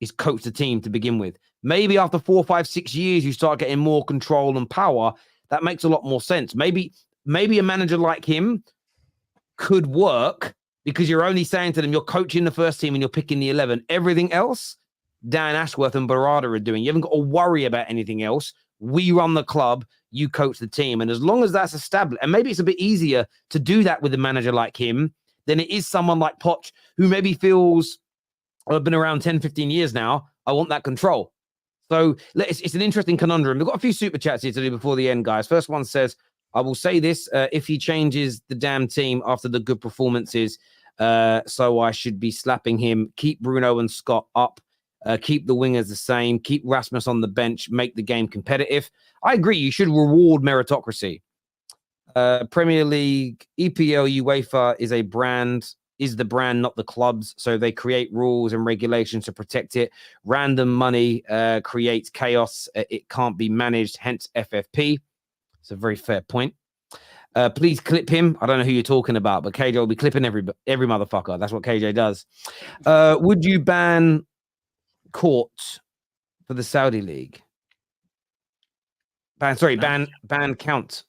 is coach the team to begin with. Maybe after 4, 5, 6 years, you start getting more control and power. That makes a lot more sense. Maybe a manager like him could work because you're only saying to them, you're coaching the first team and you're picking the 11. Everything else, Dan Ashworth and Barada are doing. You haven't got to worry about anything else. We run the club, you coach the team. And as long as that's established, and maybe it's a bit easier to do that with a manager like him than it is someone like Poch, who maybe feels, I've been around 10, 15 years now, I want that control. So it's an interesting conundrum. We've got a few super chats here to do before the end, guys. First one says, I will say this, if he changes the damn team after the good performances, so I should be slapping him. Keep Bruno and Scott up. Keep the wingers the same. Keep Rasmus on the bench. Make the game competitive. I agree. You should reward meritocracy. Premier League, EPL, UEFA is the brand, not the clubs. So they create rules and regulations to protect it. Random money creates chaos. It can't be managed, hence FFP. It's a very fair point. Please clip him. I don't know who you're talking about, but KJ will be clipping every motherfucker. That's what KJ does. Would you ban court for the Saudi League? Ban count.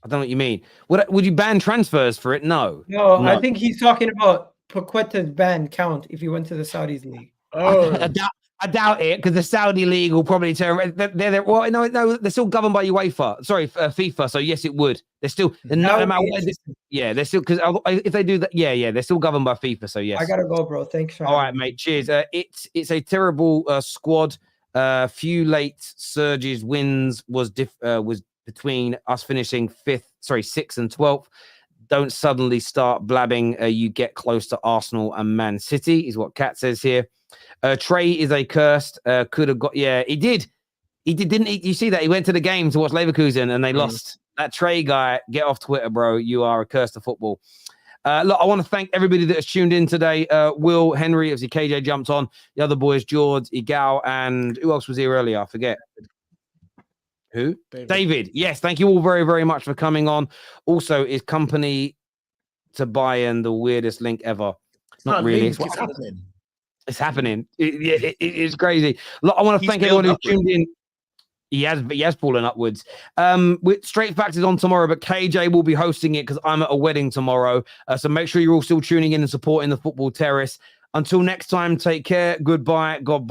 I don't know what you mean. Would you ban transfers for it? No. I think he's talking about Paquetá's ban count if he went to the Saudis league. Oh, I doubt it because the Saudi league will probably turn. Well, no, they're still governed by UEFA. Sorry, FIFA. So yes, it would. They're still. No matter what, they're still because if they do that, they're still governed by FIFA. So yes. I gotta go, bro. Thanks. All right, mate. Cheers. It's a terrible squad. Few late surges. Wins was between us finishing 6th and 12th. Don't suddenly start blabbing. You get close to Arsenal and Man City, is what Kat says here. Trey is a cursed. Could have got. Yeah, he did. He did, didn't he? You see that? He went to the game to watch Leverkusen and they lost. That Trey guy, get off Twitter, bro. You are a curse to football. Look, I want to thank everybody that has tuned in today. Will, Henry, obviously KJ jumped on. The other boys, George, Igal, and who else was here earlier? I forget. Who? David. Yes, thank you all very, very much for coming on. Also, is company to Bayern the weirdest link ever? Not really. It's happening. It's happening. It's crazy. Look, I want to thank everyone who tuned in. He has fallen upwards. With Straight Facts is on tomorrow, but KJ will be hosting it because I'm at a wedding tomorrow. So make sure you're all still tuning in and supporting the Football Terrace. Until next time, take care. Goodbye. God bless.